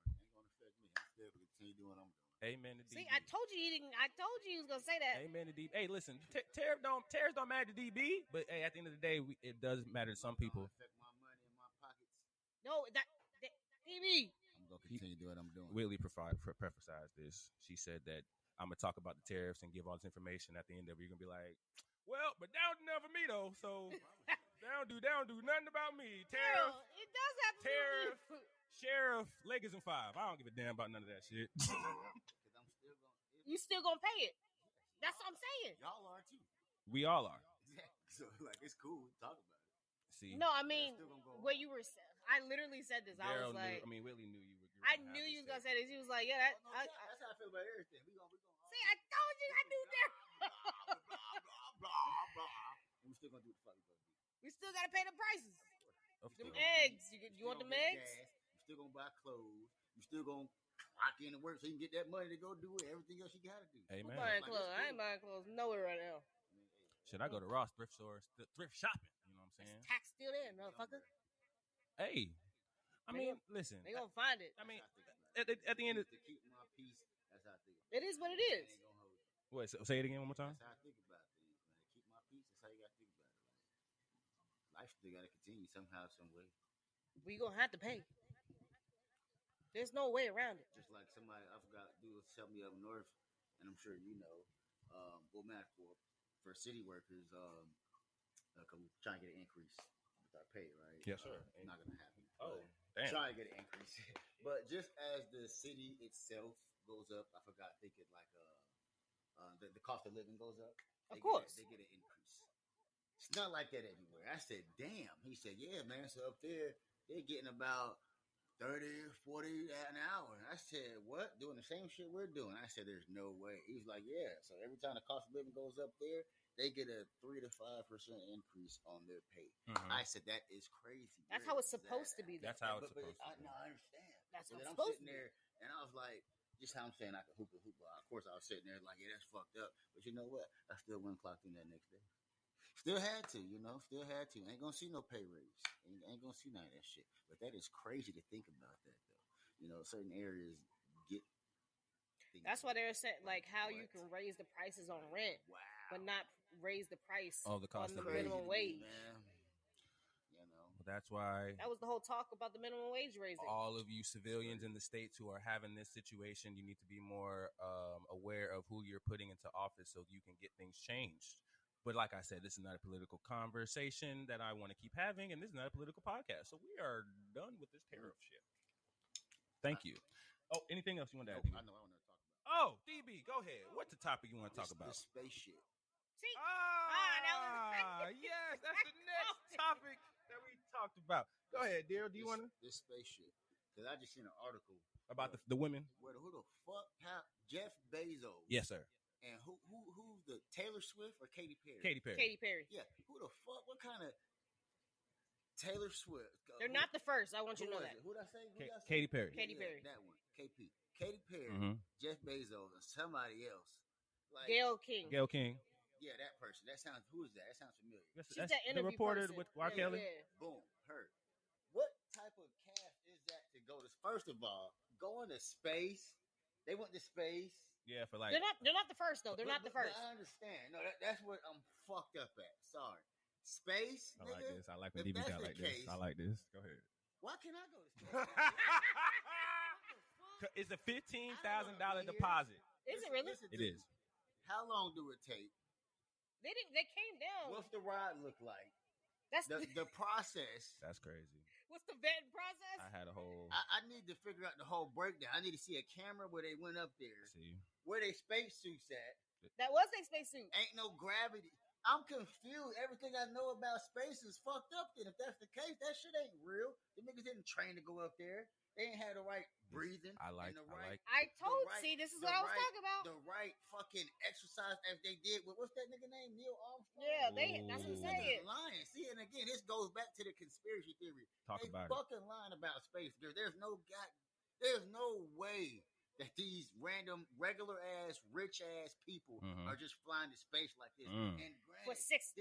Ain't gonna affect me. I'm still gonna continue doing what I'm doing. Amen to DB. See, I told you he didn't. I told you he was gonna say that. Amen to DB. Hey, listen, tariffs don't matter to DB, but hey, at the end of the day, it does matter to some people. Affect my money in my pockets. No, that TV. I'm gonna continue doing what I'm doing. Whitley prophesized this. She said that I'm gonna talk about the tariffs and give all this information. At the end of it, you're gonna be like, "Well, but that was never me though." So they don't do nothing about me. Tariff, Girl, it does have to tariff, do with sheriff, Lakers and 5. I don't give a damn about none of that shit. Because I'm still gonna. you still gonna pay it. That's what I'm saying. Y'all are too. We all are. So like, it's cool. We talk about it. See, No, I mean, Still gonna go what you were. I literally said this. I was Daryl like, Whitley knew you were. I knew you was gonna say this. He was like, yeah, that. That's how I feel about everything. We gonna. See, I told you I knew that. And we still gonna do what the fuck we gonna do. We still gotta pay the prices. Of Them course. eggs. You want them eggs? You still gonna buy clothes. You still gonna clock in and work so you can get that money to go do everything else you gotta do. Amen. I'm buying clothes. I ain't buying clothes nowhere right now. Should I go to Ross thrift stores, thrift shopping? You know what I'm saying? Tax still there, motherfucker. Hey, I mean, listen. They gonna find it. I mean, at the end of to keep my peace, that's how I think. It is what it is. Ain't gonna hold you. what? Say it again one more time. That's how I think about things, man. To keep my peace, that's how you gotta think about it. Like, life still gotta continue somehow, some way. We gonna have to pay. There's no way around it. Just like somebody I forgot dude was telling me up north, and I'm sure you know, well, man, for city workers, cause we're trying to get an increase with our pay, right? Yes, sir. It's not gonna happen. Oh, but damn. trying to get an increase, but just as the city itself goes up, I forgot they get like the cost of living goes up. Of course. They get an increase. It's not like that everywhere. I said, damn. He said, yeah, man. So up there, they're getting about 30, 40 an hour. I said, what? Doing the same shit we're doing? I said, there's no way. He's like, yeah. So every time the cost of living goes up there, they get a 3 to 5% increase on their pay. Mhm. I said, that is crazy. That's Where how it's is supposed that to be. That's Though. how it's supposed to be. No, I understand. That's how And it's I'm supposed sitting to be. there, and I was like, just how I'm saying I could hoop. Of course, I was sitting there like, yeah, that's fucked up. But you know what? I still went and clocked in that next day. Still had to, still had to. Ain't gonna see no pay raise. Ain't gonna see none of that shit. But that is crazy to think about that, though. Certain areas get. That's why they're saying like how you can raise the prices on rent, Wow. but not raise the price Oh, the cost on of the living. minimum wage. Man. That's why That was the whole talk about the minimum wage raising. all of you civilians in the states who are having this situation, you need to be more aware of who you're putting into office so you can get things changed. But like I said, this is not a political conversation that I want to keep having, and this is not a political podcast. So we are done with this tariff shit. Thank you. Oh, anything else you want to add? I know. I want to talk about. Oh, DB, go ahead. What's the topic you want to talk about? The space shit. See, Yes, that's the next topic that we talked about. Go ahead, Darrl. Do you want to this space shit? Because I just seen an article about the women? where who the fuck Jeff Bezos? Yes, sir. And who's the Taylor Swift or Katy Perry? Katy Perry. Katy Perry. Yeah. Who the fuck? What kind of Taylor Swift? They're not the first. I want you to know that. Who did I say? Katy Perry. Katy Perry. That one. KP. Katy Perry. Mhm. Jeff Bezos and somebody else. Like, Gail King. Gail King. Yeah, that person. That sounds. Who is that? That sounds familiar. She's that the interview reporter person. with R. Kelly. Yeah. Boom. Her. What type of cash is that to go to? First of all, going to space. They went to space. Yeah, for like They're not the first though. They're not the first. But I understand. No, that's what I'm fucked up at. Sorry. Space. I nigga, like this. I like when if DB that's got the like case, this. I like this. Go ahead. Why can't I go to space? What the fuck? It's a $15,000 deposit. Is it really? Listen It to is. me. How long do it take? They didn't. They came down. What's the ride look like? That's The process. That's crazy. what's the vetting process? I had a whole. I need to figure out the whole breakdown. I need to see a camera where they went up there. See. Where they spacesuits at. That was their spacesuit. Ain't no gravity. I'm confused. Everything I know about space is fucked up. Then, if that's the case, that shit ain't real. The niggas didn't train to go up there. They ain't had the right breathing. I like. and the I right, like. I told. right- See, this is the what I was right- talking about. The right fucking exercise as they did with what's that nigga name? Neil Armstrong. Yeah, that's what I'm Ooh. saying. Lying. See, and again, this goes back to the conspiracy theory. Talk They about it. fucking lying about space. There's no way that these random, regular ass, rich ass people Mhm. are just flying to space like this. Mm. And granted, For six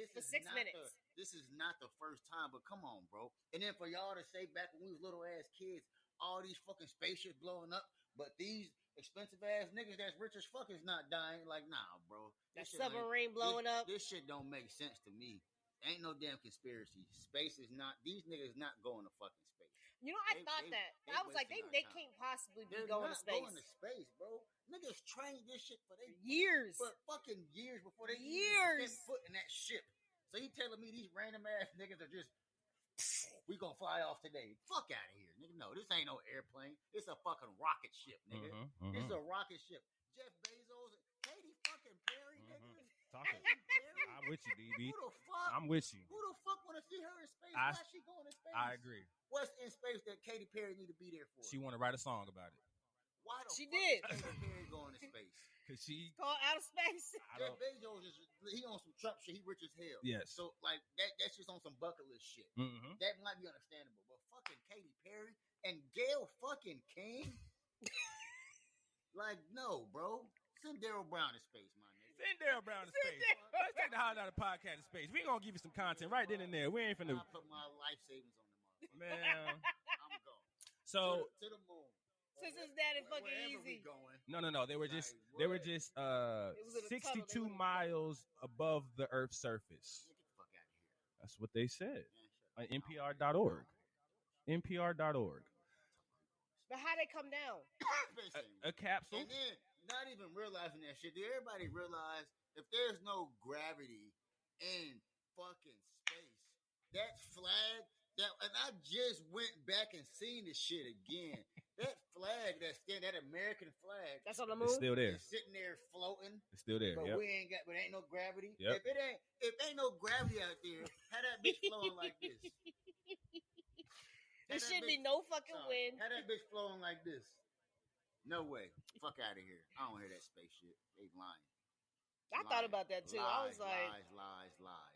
not minutes. this is not the first time, but come on, bro. And then for y'all to say back when we was little ass kids, all these fucking spaceships blowing up, but these expensive ass niggas that's rich as fuck is not dying. Like, nah, bro. That This shit ain't- submarine blowing up. This shit don't make sense to me. Ain't no damn conspiracy. Space is not. These niggas not going to fucking space. You know, I They- thought they- that. they I was like, wasting our they time. can't possibly be They're going to not space. going to space, bro. Niggas trained this shit for Years. for fucking years before they Years. even set foot in that ship. So you telling me these random ass niggas are just we gonna fly off today? Fuck out of here, nigga. No, this ain't no airplane. It's a fucking rocket ship, nigga. Mhm, This mhm. is a rocket ship. Jeff Bezos, Katy fucking Perry, nigga. Talking. Katy Perry. I'm with you, DB. Who the fuck? I'm with you. Who the fuck want to see her in space? I- Why is she going to space? I agree. What's in space that Katy Perry need to be there for? She want to write a song about it Why the She fuck did. is Katy Perry going to space? because she. Called out of space. I Jeff don't. Bezos he on some Trump shit. He rich as hell. Yes. So like that's just on some bucket list shit. Mhm. That might be understandable, but fucking Katy Perry and Gail fucking King, like no, bro. Send Daryl Brown to space, my nigga. Send Darryl Brown to space. Let's take the Hot Out of Podcast to space. We gonna give you some content right then and there. We ain't I finna. put my life savings on the motherfucker. Man. I'm going So to the moon. Since it's that and fucking Wherever we easy. going. no. They were just Like, they were what? just was in a tunnel, they 62 wouldn't- miles above the Earth's surface. Get the fuck out of here. That's what they said Man, shut on up. NPR.org. NPR.org. But how they come down? Space ain't A capsule. And then, not even realizing that shit, did everybody realize if there's no gravity in fucking space, that flag, and I just went back and seen this shit again. That flag that American flag, That's on the moon. It's still there. is sitting there floating, It's still there. but Yep. but ain't no gravity. Yep. If ain't no gravity out there, how that bitch flowing like this? There should be no fucking wind. How that bitch flowing like this? No way. Fuck out of here. I don't hear that space shit. They lying. I thought about that too. I was like, lies, nigga, lies.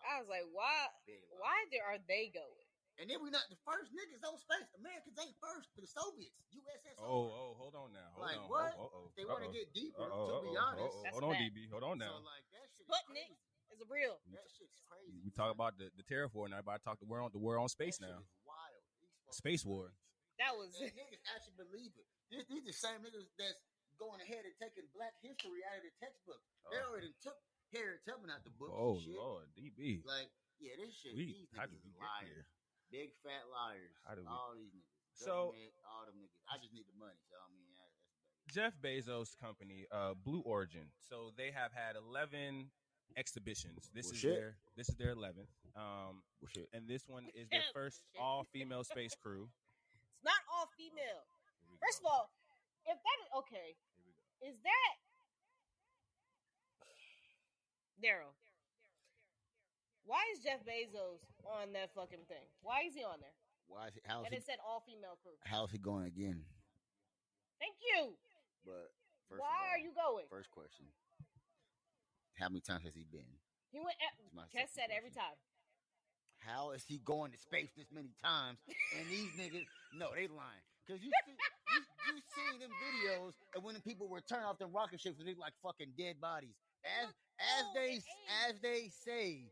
I was like, why? Big lies. Why are they going? And then we not the first niggas on space. Americans ain't first. The Soviets, USSR. Oh, hold on now. Hold Like, on. what? Oh, They want to get deeper. To be honest, That's Hold on, bad. DB. Hold on so now. like that shit is Sputnik crazy. is a real. That shit's crazy. We talk about the tariff war now. Everybody talk the war on space that shit now. is wild. These fucking Space war. That was And niggas actually believe it. These the same niggas that's going ahead and taking Black history out of the textbook. They Oh. already took Harriet Tubman out the book. Oh and shit. Lord, DB. Like, yeah, this shit. We- These how niggas did we is get liars. here? Big fat liars. How did we- All these niggas. So- Government, all them niggas. I just need the money. So I mean, that's better. Jeff Bezos' company, Blue Origin. So they have had 11 exhibitions. This is Bullshit. their 11th. Bullshit. And this one is their first Bullshit. all-female space crew. It's not all female. Here we First of go. all, if that is okay, Here we go. is that Daryl? Why is Jeff Bezos on that fucking thing? Why is he on there? Why is he, how is And he, it said all female crew. how's he going again? Thank you. But first Why of all, are you going? First question. How many times has he been? He went. my Kes second said every question. time. How is he going to space this many times? And these niggas, no, they lying. Because you seen them videos of when the people were turning off them rocket ships and they like fucking dead bodies. as they say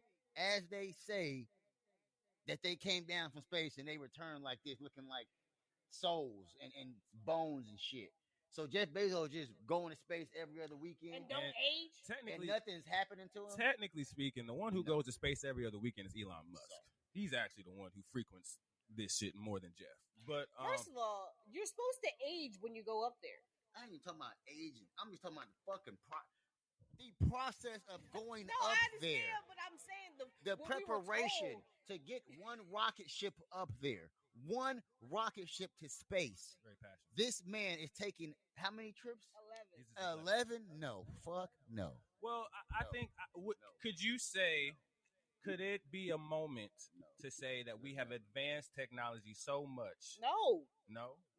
that they came down from space and they returned like this, looking like souls and bones and shit. So Jeff Bezos just going to space every other weekend and don't age. And nothing's happening to him. Technically speaking, the one who goes to space every other weekend is Elon Musk. He's actually the one who frequents this shit more than Jeff. But first of all, you're supposed to age when you go up there. I ain't even talking about aging. I'm just talking about the fucking the process of going up there. But I'm saying the preparation to get one rocket ship up there. One rocket ship to space. Very passionate. This man is taking how many trips? 11. 11? No. Fuck no. Well, I think, could you say, could it be a moment to say that we have advanced technology so much? No.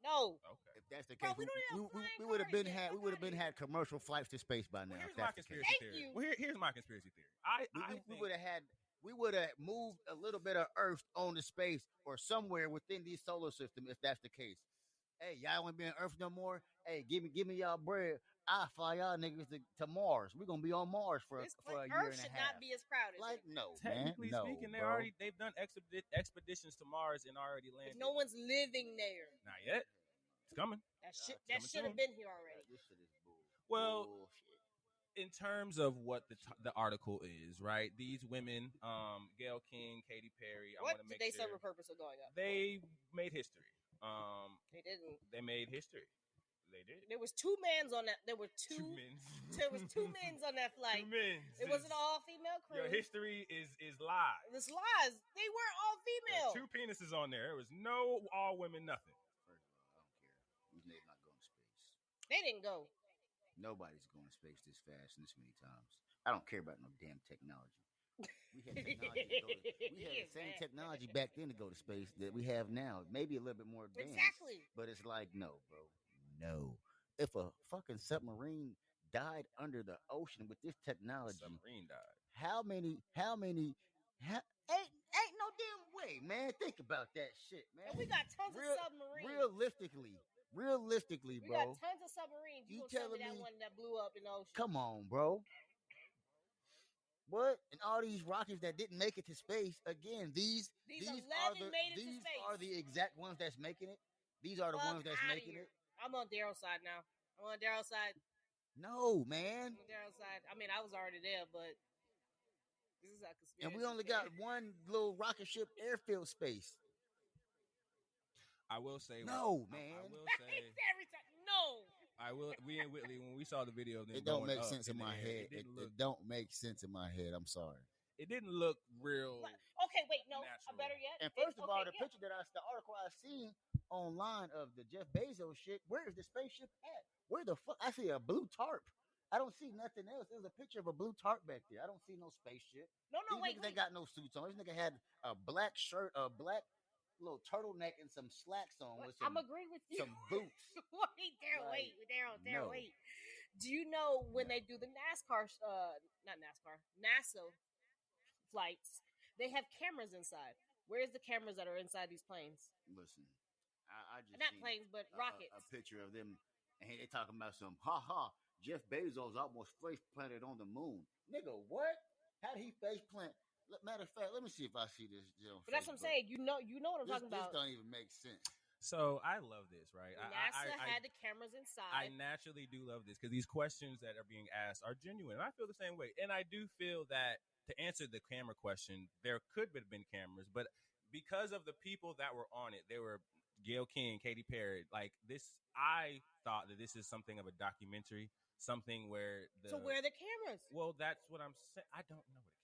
Okay. If that's the case, we would have been had commercial flights to space by now. Well, here's my conspiracy theory. Well, here's my conspiracy theory. We would have moved a little bit of Earth on to space or somewhere within the solar system if that's the case. Hey, y'all want to be on Earth no more? Hey, give me y'all bread. I'll fly y'all niggas to Mars. We're gonna be on Mars for a year and a half. Earth should not be as crowded. Like no, technically man, speaking, no, they've done expeditions to Mars and already landed. But no one's living there. Not yet. It's coming. That should have been here already. This shit is bullshit. Well, in terms of what the article is, right? These women, Gayle King, Katy Perry. What did they serve a purpose of going up? They made history. They didn't. They made history. They did. There was two men's on that. There were two men's. There was two men's on that flight. Two men's. It wasn't all female crew. Your history is lies. It's lies. They weren't all female. There were 2 penises on there. There was no all women, nothing. First of all, I don't care. These niggas not going to space. They didn't go. Nobody's going to space this fast and this many times. I don't care about no damn technology. We had the same technology back then to go to space that we have now. Maybe a little bit more advanced. Exactly. But it's like, no, bro. No. If a fucking submarine died under the ocean with this technology. Submarine died. How many ain't no damn way, man. Think about that shit, man. And we got tons of submarines. Realistically, we bro. got tons of submarines. You telling me that one that blew up in the ocean? Come on, bro. What? And all these rockets that didn't make it to space, again, these are the exact ones that's making it. These are the ones that's making it. I'm on Darryl's side now. I'm on Darryl's side. No, man. I'm on Darryl's side. I mean, I was already there, but this is a conspiracy. And we only got one little rocket ship airfield space. I will say no, man. I will say every time. No. I will. We and Whitley, when we saw the video, it don't make sense in my head. It don't make sense in my head. I'm sorry. It didn't look real. Okay, wait, no. Better yet. And first of all, the article I seen online of the Jeff Bezos shit. Where is the spaceship at? Where the fuck? I see a blue tarp. I don't see nothing else. There's a picture of a blue tarp back there. I don't see no spaceship. No, wait. They got no suits on. This nigga had a black shirt, a black little turtleneck, and some slacks on. With some, I'm agreeing with you. Some boots. Wait. Do you know when they do the NASCAR, NASA flights, they have cameras inside? Where's the cameras that are inside these planes? Listen, I just not planes, but rockets. A picture of them, and they talking about some Jeff Bezos almost face planted on the moon. Nigga, what? How did he face plant? Matter of fact, let me see if I see this. But that's what I'm saying. You know what I'm talking about. This don't even make sense. So I love this, right? NASA had the cameras inside. I naturally do love this because these questions that are being asked are genuine. And I feel the same way. And I do feel that to answer the camera question, there could have been cameras, but because of the people that were on it, there were Gayle King, Katy Perry, like this. I thought that this is something of a documentary, something where So where are the cameras? Well, that's what I'm saying. I don't know where the cameras are.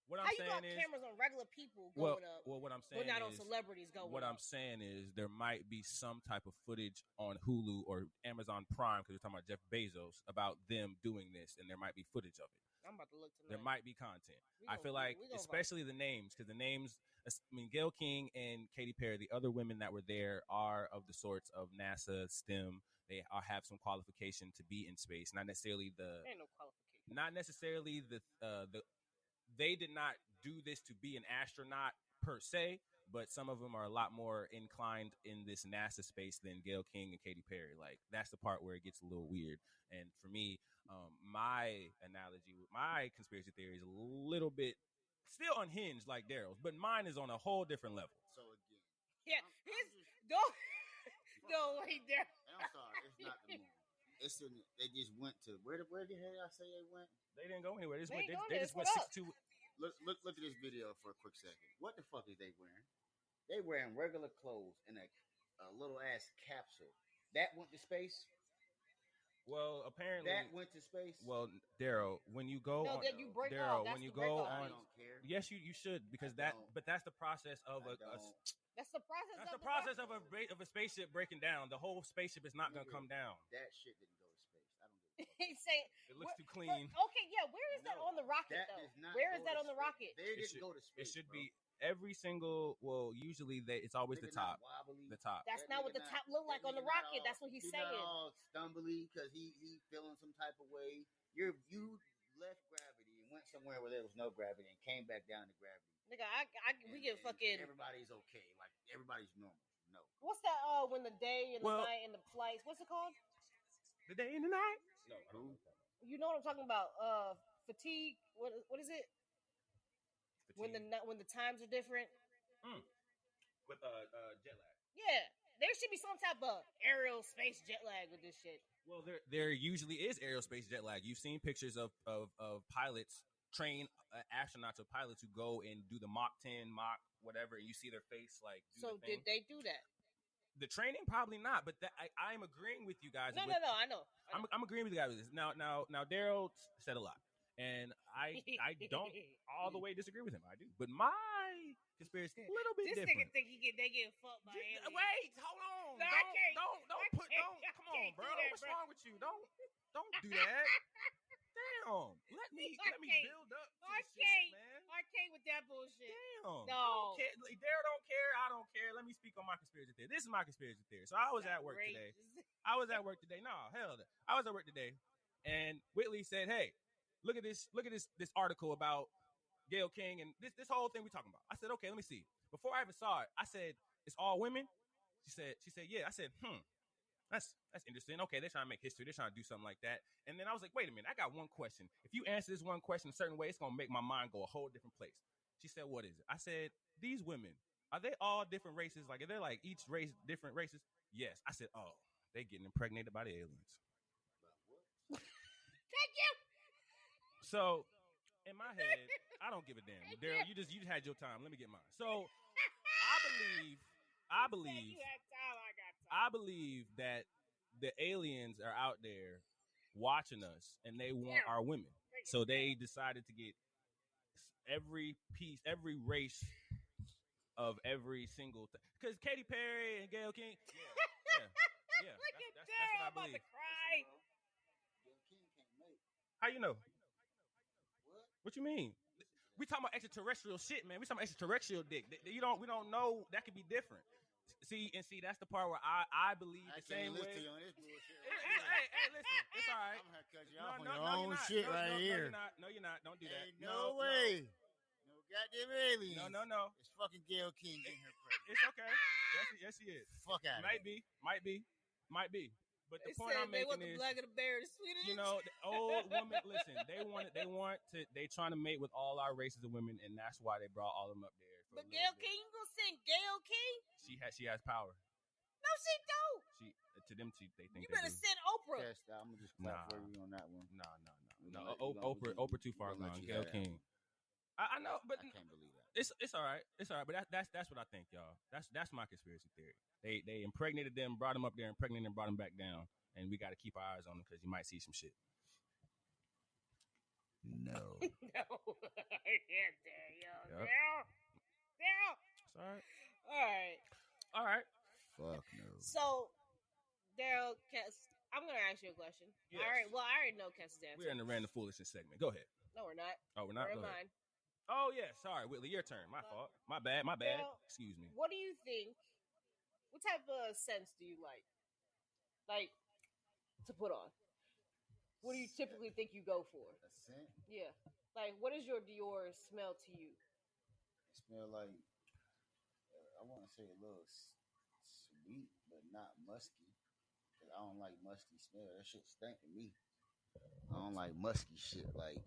What I'm How saying you got cameras on regular people going up? Well, what I'm saying not on celebrities going what up. I'm saying is there might be some type of footage on Hulu or Amazon Prime, because we're talking about Jeff Bezos, about them doing this, and there might be footage of it. I'm about to look tonight. There might be content. I feel like, especially the names, because the names, I mean, Gayle King and Katy Perry, the other women that were there are of the sorts of NASA, STEM. They have some qualification to be in space, not necessarily there ain't no qualification. Not necessarily they did not do this to be an astronaut per se, but some of them are a lot more inclined in this NASA space than Gayle King and Katy Perry. Like that's the part where it gets a little weird. And for me, my analogy with my conspiracy theory is a little bit still unhinged like Darryl's, but mine is on a whole different level. So again, Yeah, no way there. I'm sorry, it's not the moon. They just went to where did I say they went? They didn't go anywhere. They just They went just went 62. Look at this video for a quick second. What the fuck is they wearing? They wearing regular clothes in a little ass capsule. That went to space. Well, apparently that went to space. Well, Darryl, when you go on, that you break Darryl, off. when you go on, I don't care. Yes, you should because but that's the process of That's the process. That's the process of a spaceship breaking down. The whole spaceship is not going to come down. That shit didn't go to space. I don't give a fuck. He's saying it looks too clean. Okay, yeah. Where is that on the rocket though? Where is that on the rocket? They didn't go to space. It should be every single. Well, usually it's always the top. The top. That's not what the top look like on the rocket. That's what he's saying. Not all stumbly because he feeling some type of way. You left gravity and went somewhere where there was no gravity and came back down to gravity. Nigga, we get fucking. Everybody's okay. Like everybody's normal. No. What's that? When the day and the night and the flights. What's it called? The day and the night. No. You know what I'm talking about? Fatigue. What is it? Fatigue. When the times are different. With jet lag. Yeah, there should be some type of aerial space jet lag with this shit. Well, there usually is aerospace jet lag. You've seen pictures of pilots train astronauts or pilots who go and do the Mach 10, Mach whatever, and you see their face like. So did they do that? The training probably not, but I'm agreeing with you guys. No, I know. I'm agreeing with you guys with this. Now, Darryl said a lot, and I don't all the way disagree with him. I do, but my conspiracy a little bit this different. This nigga think they get fucked by aliens. Wait, hold on. No, Come on, bro. What's wrong with you? Don't do that. Damn. Let me build up to this shit, man. I can't with that bullshit. Damn. No. Darryl don't care. I don't care. Let me speak on my conspiracy theory. This is my conspiracy theory. So I was at work today. No, hell. I was at work today, and Whitley said, "Hey, look at this article about Gayle King and this whole thing we talking about." I said, "Okay, let me see." Before I even saw it, I said, "It's all women?" She said, "Yeah." I said, That's interesting. Okay, they're trying to make history. They're trying to do something like that. And then I was like, wait a minute. I got one question. If you answer this one question a certain way, it's going to make my mind go a whole different place. She said, what is it? I said, these women, are they all different races? Like, are they like each race, different races? Yes. I said, oh, they getting impregnated by the aliens. Thank you. So, in my head, I don't give a damn. Darryl, you just had your time. Let me get mine. So, I believe that the aliens are out there watching us and they want our women. So they decided to get every race of every single thing. Because Katy Perry and Gayle King. Yeah. That's what I believe. About to cry. How you know? What you mean? We talking about extraterrestrial shit, man. We talking about extraterrestrial dick. We don't know. That could be different. See, that's the part where I believe the same way. To you on this bullshit. Hey, listen, it's all right. I'm gonna cut you off on your own shit right here. No, you're not. Don't do that. Ain't no way. No goddamn aliens. No. It's fucking Gayle King getting her pregnant. It's okay. Yes, she is. Fuck out. Might be. But the point I'm they making want the is, black of the bear, the sweetest. you know, the old woman. Listen, they trying to mate with all our races of women, and that's why they brought all of them up there. But Gayle King, you gonna sing Gayle King? She has power. No, she don't. They think you better send Oprah. Yes, I'm gonna just clap for you on that one. No. Oprah too far gone. Gayle King. I know, but I can't believe that. It's all right. It's all right. But that's what I think, y'all. That's my conspiracy theory. They impregnated them, brought them up there, impregnated them, brought them back down, and we got to keep our eyes on them because you might see some shit. No. No. Yeah, Daryl. Yep. Daryl. It's all right. All right. Fuck no. So, Daryl, I'm going to ask you a question. Yes. All right. Well, I already know Kess's answer. We're in the random foolishness segment. Go ahead. No, we're not. Oh, we're not? We're Go in ahead. mine. Oh, yeah. Sorry, Whitley. Your turn. My fault. My bad. Daryl, Excuse me. What do you think? What type of scents do you like? Like, to put on? What do you typically think you go for? A scent? Yeah. Like, what does your Dior smell to you? It smell like I want to say a little sweet, but not musky. Cause I don't like musky smell. That shit stink to me. I don't like musky shit. Like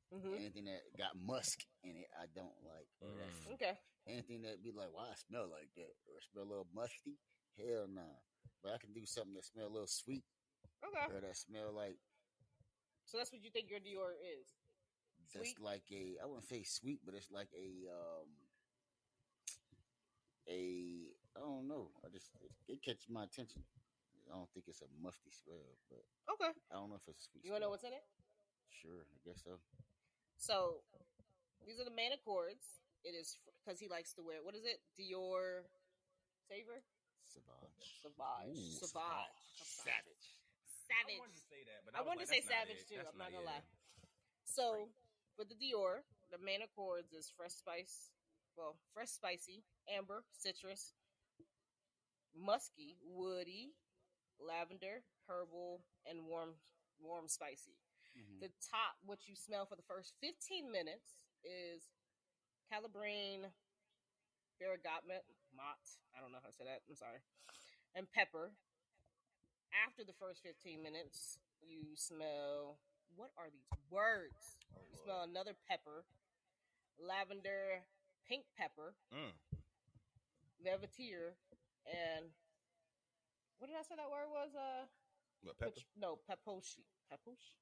anything that got musk in it, I don't like. Or Okay. anything that be like, why I smell like that, or smell a little musty. Hell nah. But I can do something that smell a little sweet, Okay. or that smell like. So that's what you think your Dior is? That's Sweet? like a. I wouldn't say sweet, but it's like a. I don't know. It catches my attention. I don't think it's a musty smell, but Okay. I don't know if it's a sweet. You want to know what's in it? Sure, I guess so. So these are the main accords. It is because he likes to wear, what is it? Dior Savor? Savage. Savage. Savage. Savage. I wanted to say that, but I wanted to say that's not savage it. too. That's I'm not not gonna it. lie. So with the Dior, the main accords is fresh spicy, amber, citrus, musky, woody, lavender, herbal, and warm spicy. Mm-hmm. The top, what you smell for the first 15 minutes, is calabrine, bergamot, I don't know how to say that. I'm sorry. And pepper. After the first 15 minutes, you smell, what are these words? You smell another pepper, lavender, pink pepper, velvetier, and what did I say that word was? What, pepper? Peposhi. Peposh?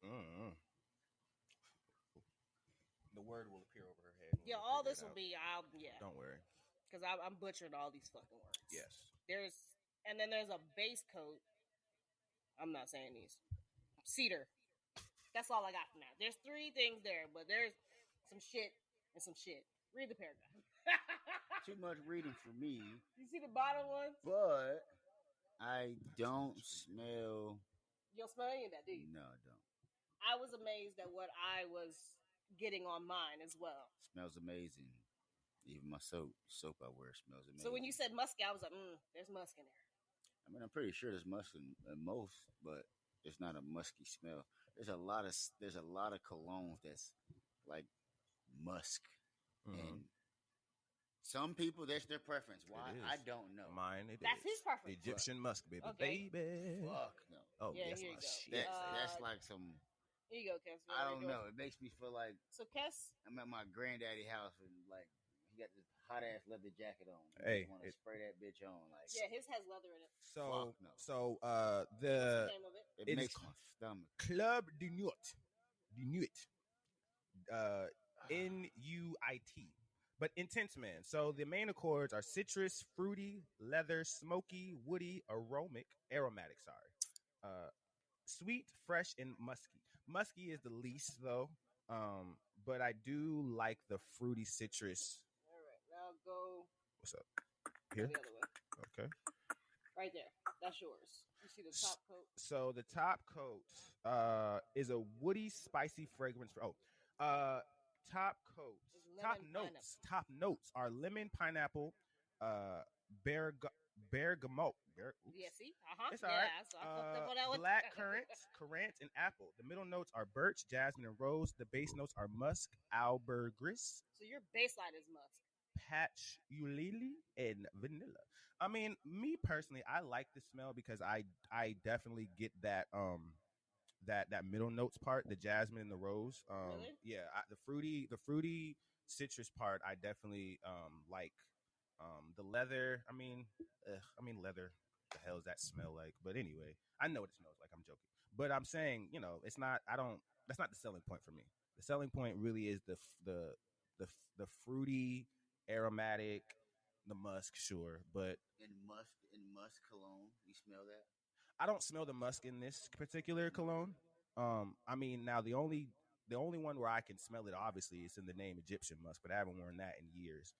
The word will appear over her head. Yeah, all this will be, Don't worry. Because I'm butchering all these fucking words. Yes. There's a base coat. I'm not saying these. Cedar. That's all I got from that. There's 3 things there, but there's some shit and some shit. Read the paragraph. Too much reading for me. You see the bottom ones? But I don't smell. You don't smell any of that, do you? No, I don't. I was amazed at what I was getting on mine as well. Smells amazing. Even my soap I wear smells amazing. So when you said musky, I was like, there's musk in there. I mean, I'm pretty sure there's musk in most, but it's not a musky smell. There's a lot of colognes that's like musk, and some people that's their preference. Why I don't know. Mine, that's his preference. Egyptian musk, baby, okay. baby. Fuck no. Oh yeah, that's here my you go. shit. That's like some. Here you go, Kes. I don't know. It makes me feel like. So Kes, I'm at my granddaddy house and like he got this hot ass leather jacket on. Hey, want to spray that bitch on like. Yeah, his has leather in it. So, no. so What's the name of it? It makes my stomach. Club de Nuit. Nuit. But intense, man. So the main accords are citrus, fruity, leather, smoky, woody, aromatic. Sweet, fresh, and musky. Musky is the least though. But I do like the fruity citrus. All right, now go. What's up? Here. The other way. Okay. Right there. That's yours. You see the top coat? So the top coat is a woody, spicy fragrance. Top notes are lemon, pineapple, bergamot. Yeah, see? It's all right. So I fucked up on that one. Black currant, and apple. The middle notes are birch, jasmine, and rose. The base notes are musk, ambergris. So your baseline is musk. Patchouli, and vanilla. I mean, me personally, I like the smell because I definitely get that that middle notes part, the jasmine and the rose. Really? Yeah, the fruity citrus part, I definitely like. The leather, I mean leather. The hell does that smell like? But anyway, I know what it smells like. I'm joking, but I'm saying, it's not. That's not the selling point for me. The selling point really is the fruity, aromatic, the musk, sure, but in musk cologne, you smell that? I don't smell the musk in this particular cologne. I mean, now the only one where I can smell it, obviously, is in the name Egyptian musk, but I haven't worn that in years.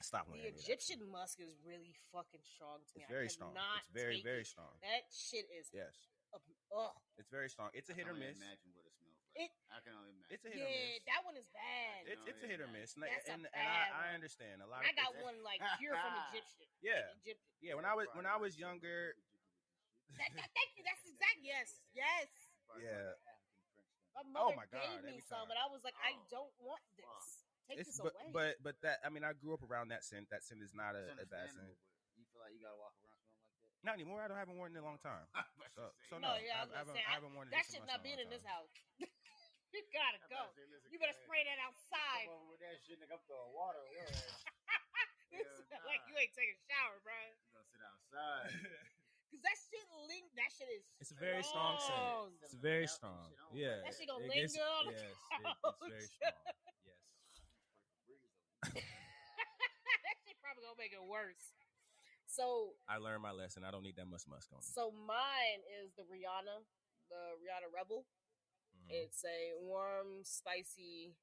Stop wearing the Egyptian musk is really fucking strong to me. It's very strong. It's very, very strong. That shit is. Yes. Ugh. It's very strong. It's a hit or miss. Imagine what it smells like. I can only imagine. It's a hit or miss. Yeah, that one is bad. It's a hit or miss. That's and a bad I one. understand a lot. I got one like pure from Egyptian. Yeah. Like Egyptian. Yeah. When I was younger. Thank you. That's exactly. Yes. Yeah. My mother gave me some, but I was like, I don't want this. take It's this away. but that I mean I grew up around that scent. That scent is not a bad scent. You feel like you gotta walk around smelling like that? Not anymore. I haven't worn it in a long time. So no, no, yeah, I haven't worn it. That shit not being in this house. You gotta go. You better spray that outside. Come over with that shit, nigga. I'm throwing water. Like you ain't taking a shower, bro. You gonna sit outside? Cause that shit that shit is. It's a very strong scent. It's very strong. Yeah, that shit gonna linger on. Yes, it's very strong. Yes. That shit probably gonna make it worse. So I learned my lesson. I don't need that much musk on me. So mine is the Rihanna Rebel. Mm-hmm. It's a warm, spicy,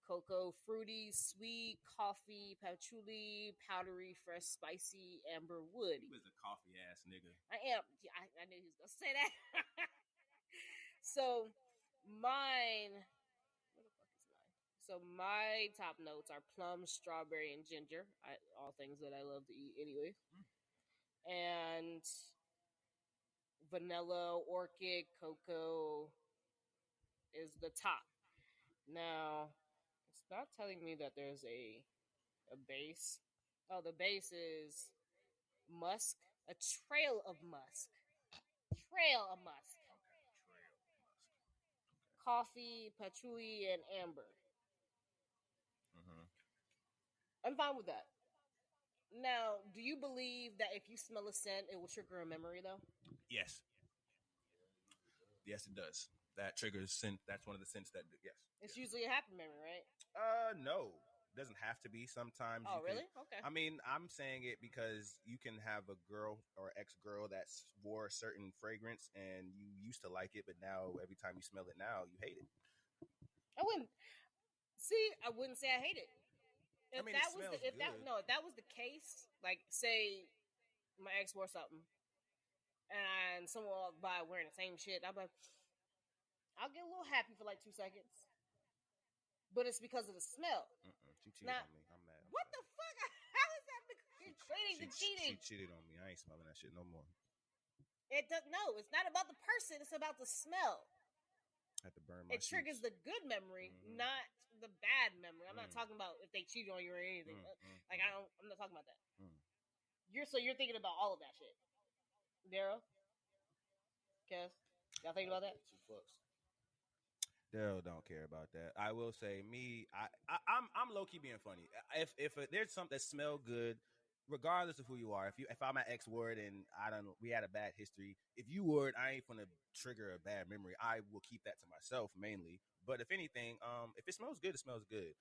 cocoa, fruity, sweet, coffee, patchouli, powdery, fresh, spicy, amber wood. He was a coffee ass nigga. I am. I knew he was gonna say that. So mine. Where the fuck is mine? So my top notes are plum, strawberry, and ginger. All things that I love to eat, anyway. And vanilla, orchid, cocoa is the top. Now, it's not telling me that there's a base. Oh, the base is musk, a trail of musk. Trail of musk. Coffee, patchouli, and amber. Mm-hmm. I'm fine with that. Now, do you believe that if you smell a scent, it will trigger a memory, though? Yes. Yes, it does. That triggers scent. That's one of the scents that, yes. It's usually a happy memory, right? No. It doesn't have to be. Sometimes. Oh, really? Okay. I mean, I'm saying it because you can have a girl or ex-girl that wore a certain fragrance and you used to like it, but now every time you smell it now, you hate it. I wouldn't say I hate it. If that was the case, like say my ex wore something and someone walked by wearing the same shit, I'll get a little happy for like 2 seconds. But it's because of the smell. She cheated on me. I'm mad. What the fuck? How is that equating to cheating? She cheated on me. I ain't smelling that shit no more. No, it's not about the person. It's about the smell. I had to burn my sheets. Triggers the good memory, not the bad memory. I'm not talking about if they cheated on you or anything. I'm not talking about that. You're thinking about all of that shit. Darryl? Kev? Y'all thinking about that? Daryl don't care about that. I will say, I'm low key being funny. If there's something that smell good, regardless of who you are, if I'm an ex word and we had a bad history, if you word, I ain't gonna trigger a bad memory. I will keep that to myself mainly. But if anything, if it smells good, it smells good.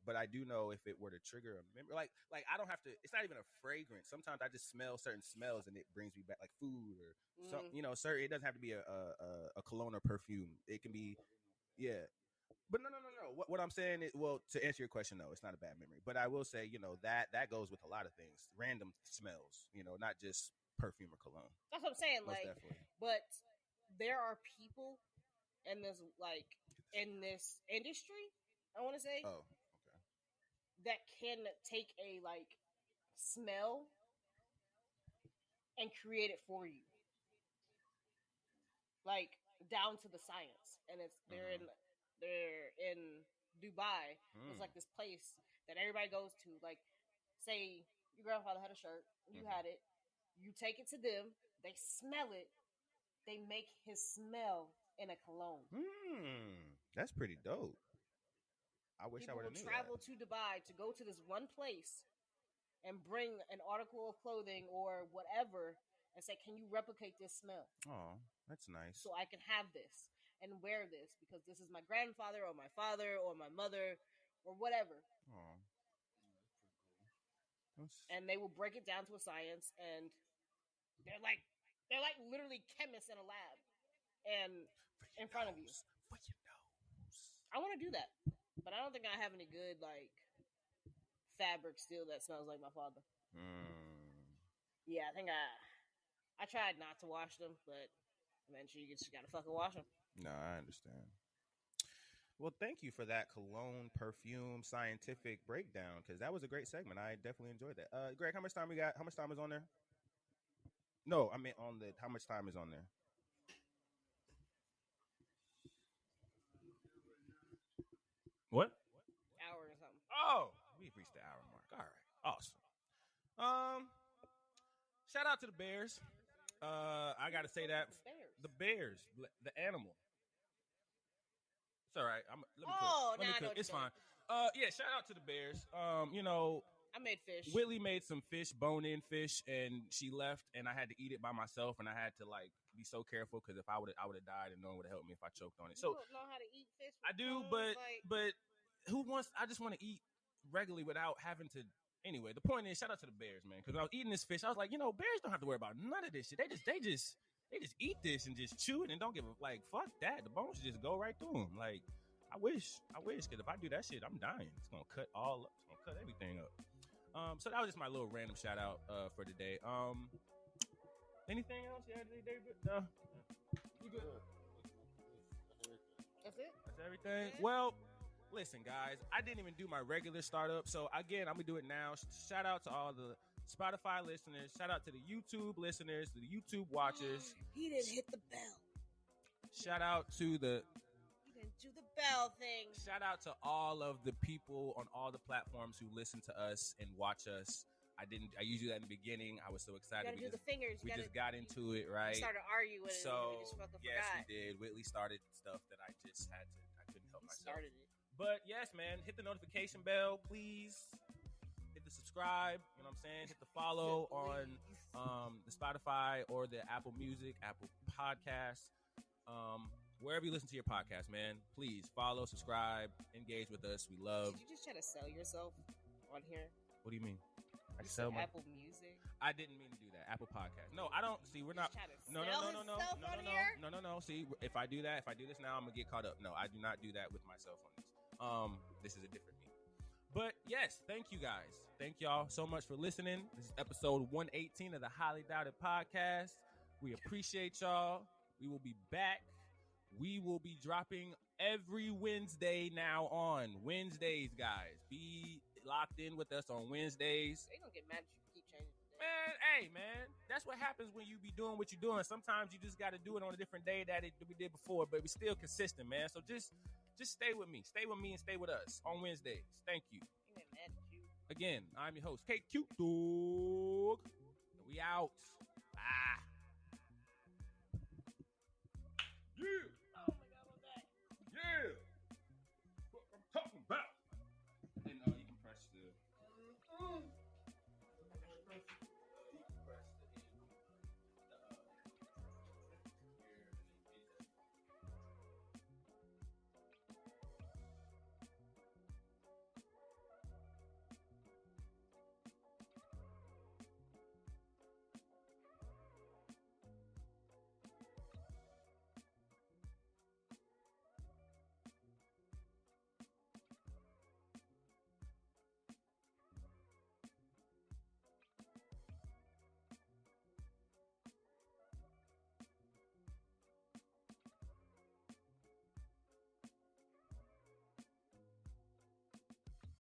But I do know if it were to trigger a memory, like I don't have to. It's not even a fragrance. Sometimes I just smell certain smells and it brings me back, like food or something. Certain. It doesn't have to be a cologne or perfume. It can be, yeah. But no. What I'm saying is, well, to answer your question, no, it's not a bad memory. But I will say, that goes with a lot of things, random smells. Not just perfume or cologne. That's what I'm saying. Most definitely. But there are people in this industry, I want to say. Oh, okay. That can take a smell and create it for you, down to the science. And they're in Dubai. It's like this place that everybody goes to. Like, say your grandfather had a shirt, you had it, you take it to them, they smell it, they make his smell in a cologne. That's pretty dope. I wish I would have knew that. People will travel to Dubai to go to this one place and bring an article of clothing or whatever and say, can you replicate this smell? Oh, that's nice. So I can have this and wear this because this is my grandfather or my father or my mother or whatever. Oh, and they will break it down to a science, and they're like literally chemists in a lab and in front of you. For your nose. I want to do that, but I don't think I have any good fabric still that smells like my father. Yeah, I think I tried not to wash them, but eventually you just gotta fucking wash them. No, I understand. Well, thank you for that cologne, perfume, scientific breakdown, because that was a great segment. I definitely enjoyed that. Greg, how much time we got? How much time is on there? No, I meant on how much time is on there? What? Hour Oh, we've reached the hour mark. All right, awesome. Shout out to the Bears. I gotta say that the Bears, the animal. It's all right. Let me cook. Let me cook. It's fine. Yeah. Shout out to the Bears. I made fish. Whitley made some fish, bone-in fish, and she left, and I had to eat it by myself, and I had to like be so careful because if I would have died, and no one would have helped me if I choked on it. So you don't know how to eat fish. I do, but who wants? I just want to eat regularly without having to. Anyway, the point is, shout out to the Bears, man, because when I was eating this fish, I was like, Bears don't have to worry about none of this shit. They just eat this and just chew it and don't give a fuck that. The bones just go right through them. Like, I wish, because if I do that shit, I'm dying. It's gonna cut all up. It's gonna cut everything up. So that was just my little random shout out for today. Anything else you had today, David? No. You good? That's it. That's everything. Yeah. Well, listen, guys, I didn't even do my regular startup, so again, I'm gonna do it now. Shout out to all the Spotify listeners. Shout out to the YouTube listeners, the YouTube watchers. He didn't hit the bell. Shout out to the. Do the bell thing. Shout out to all of the people on all the platforms who listen to us and watch us. I usually do that in the beginning. I was so excited. We just got into it, right? We started arguing. So we just fucking yes, forgot. we did. Whitley started stuff that I just had to. I couldn't help myself. Started it. But yes, man, hit the notification bell, please. Hit the subscribe. You know what I'm saying? Hit the follow on the Spotify or the Apple Music, Apple Podcasts. Wherever you listen to your podcast, man, please follow, subscribe, engage with us. We love. Did you just try to sell yourself on here? What do you mean? I sell my Apple Music. I didn't mean to do that. Apple Podcast. No, I don't. See, we're not. No. See, if I do this now, I'm gonna get caught up. No, I do not do that with myself on this. This is a different me. But yes, thank you guys. Thank y'all so much for listening. This is episode 118 of the Highly Doubted Podcast. We appreciate y'all. We will be back. We will be dropping every Wednesday now on Wednesdays, guys. Be locked in with us on Wednesdays. They gonna get mad if you keep changing the day. Man, that's what happens when you be doing what you're doing. Sometimes you just got to do it on a different day that we did before, but we're still consistent, man. So just stay with me. Stay with me and stay with us on Wednesdays. Thank you. They get mad at you. Again, I'm your host, KQ Dog. We out.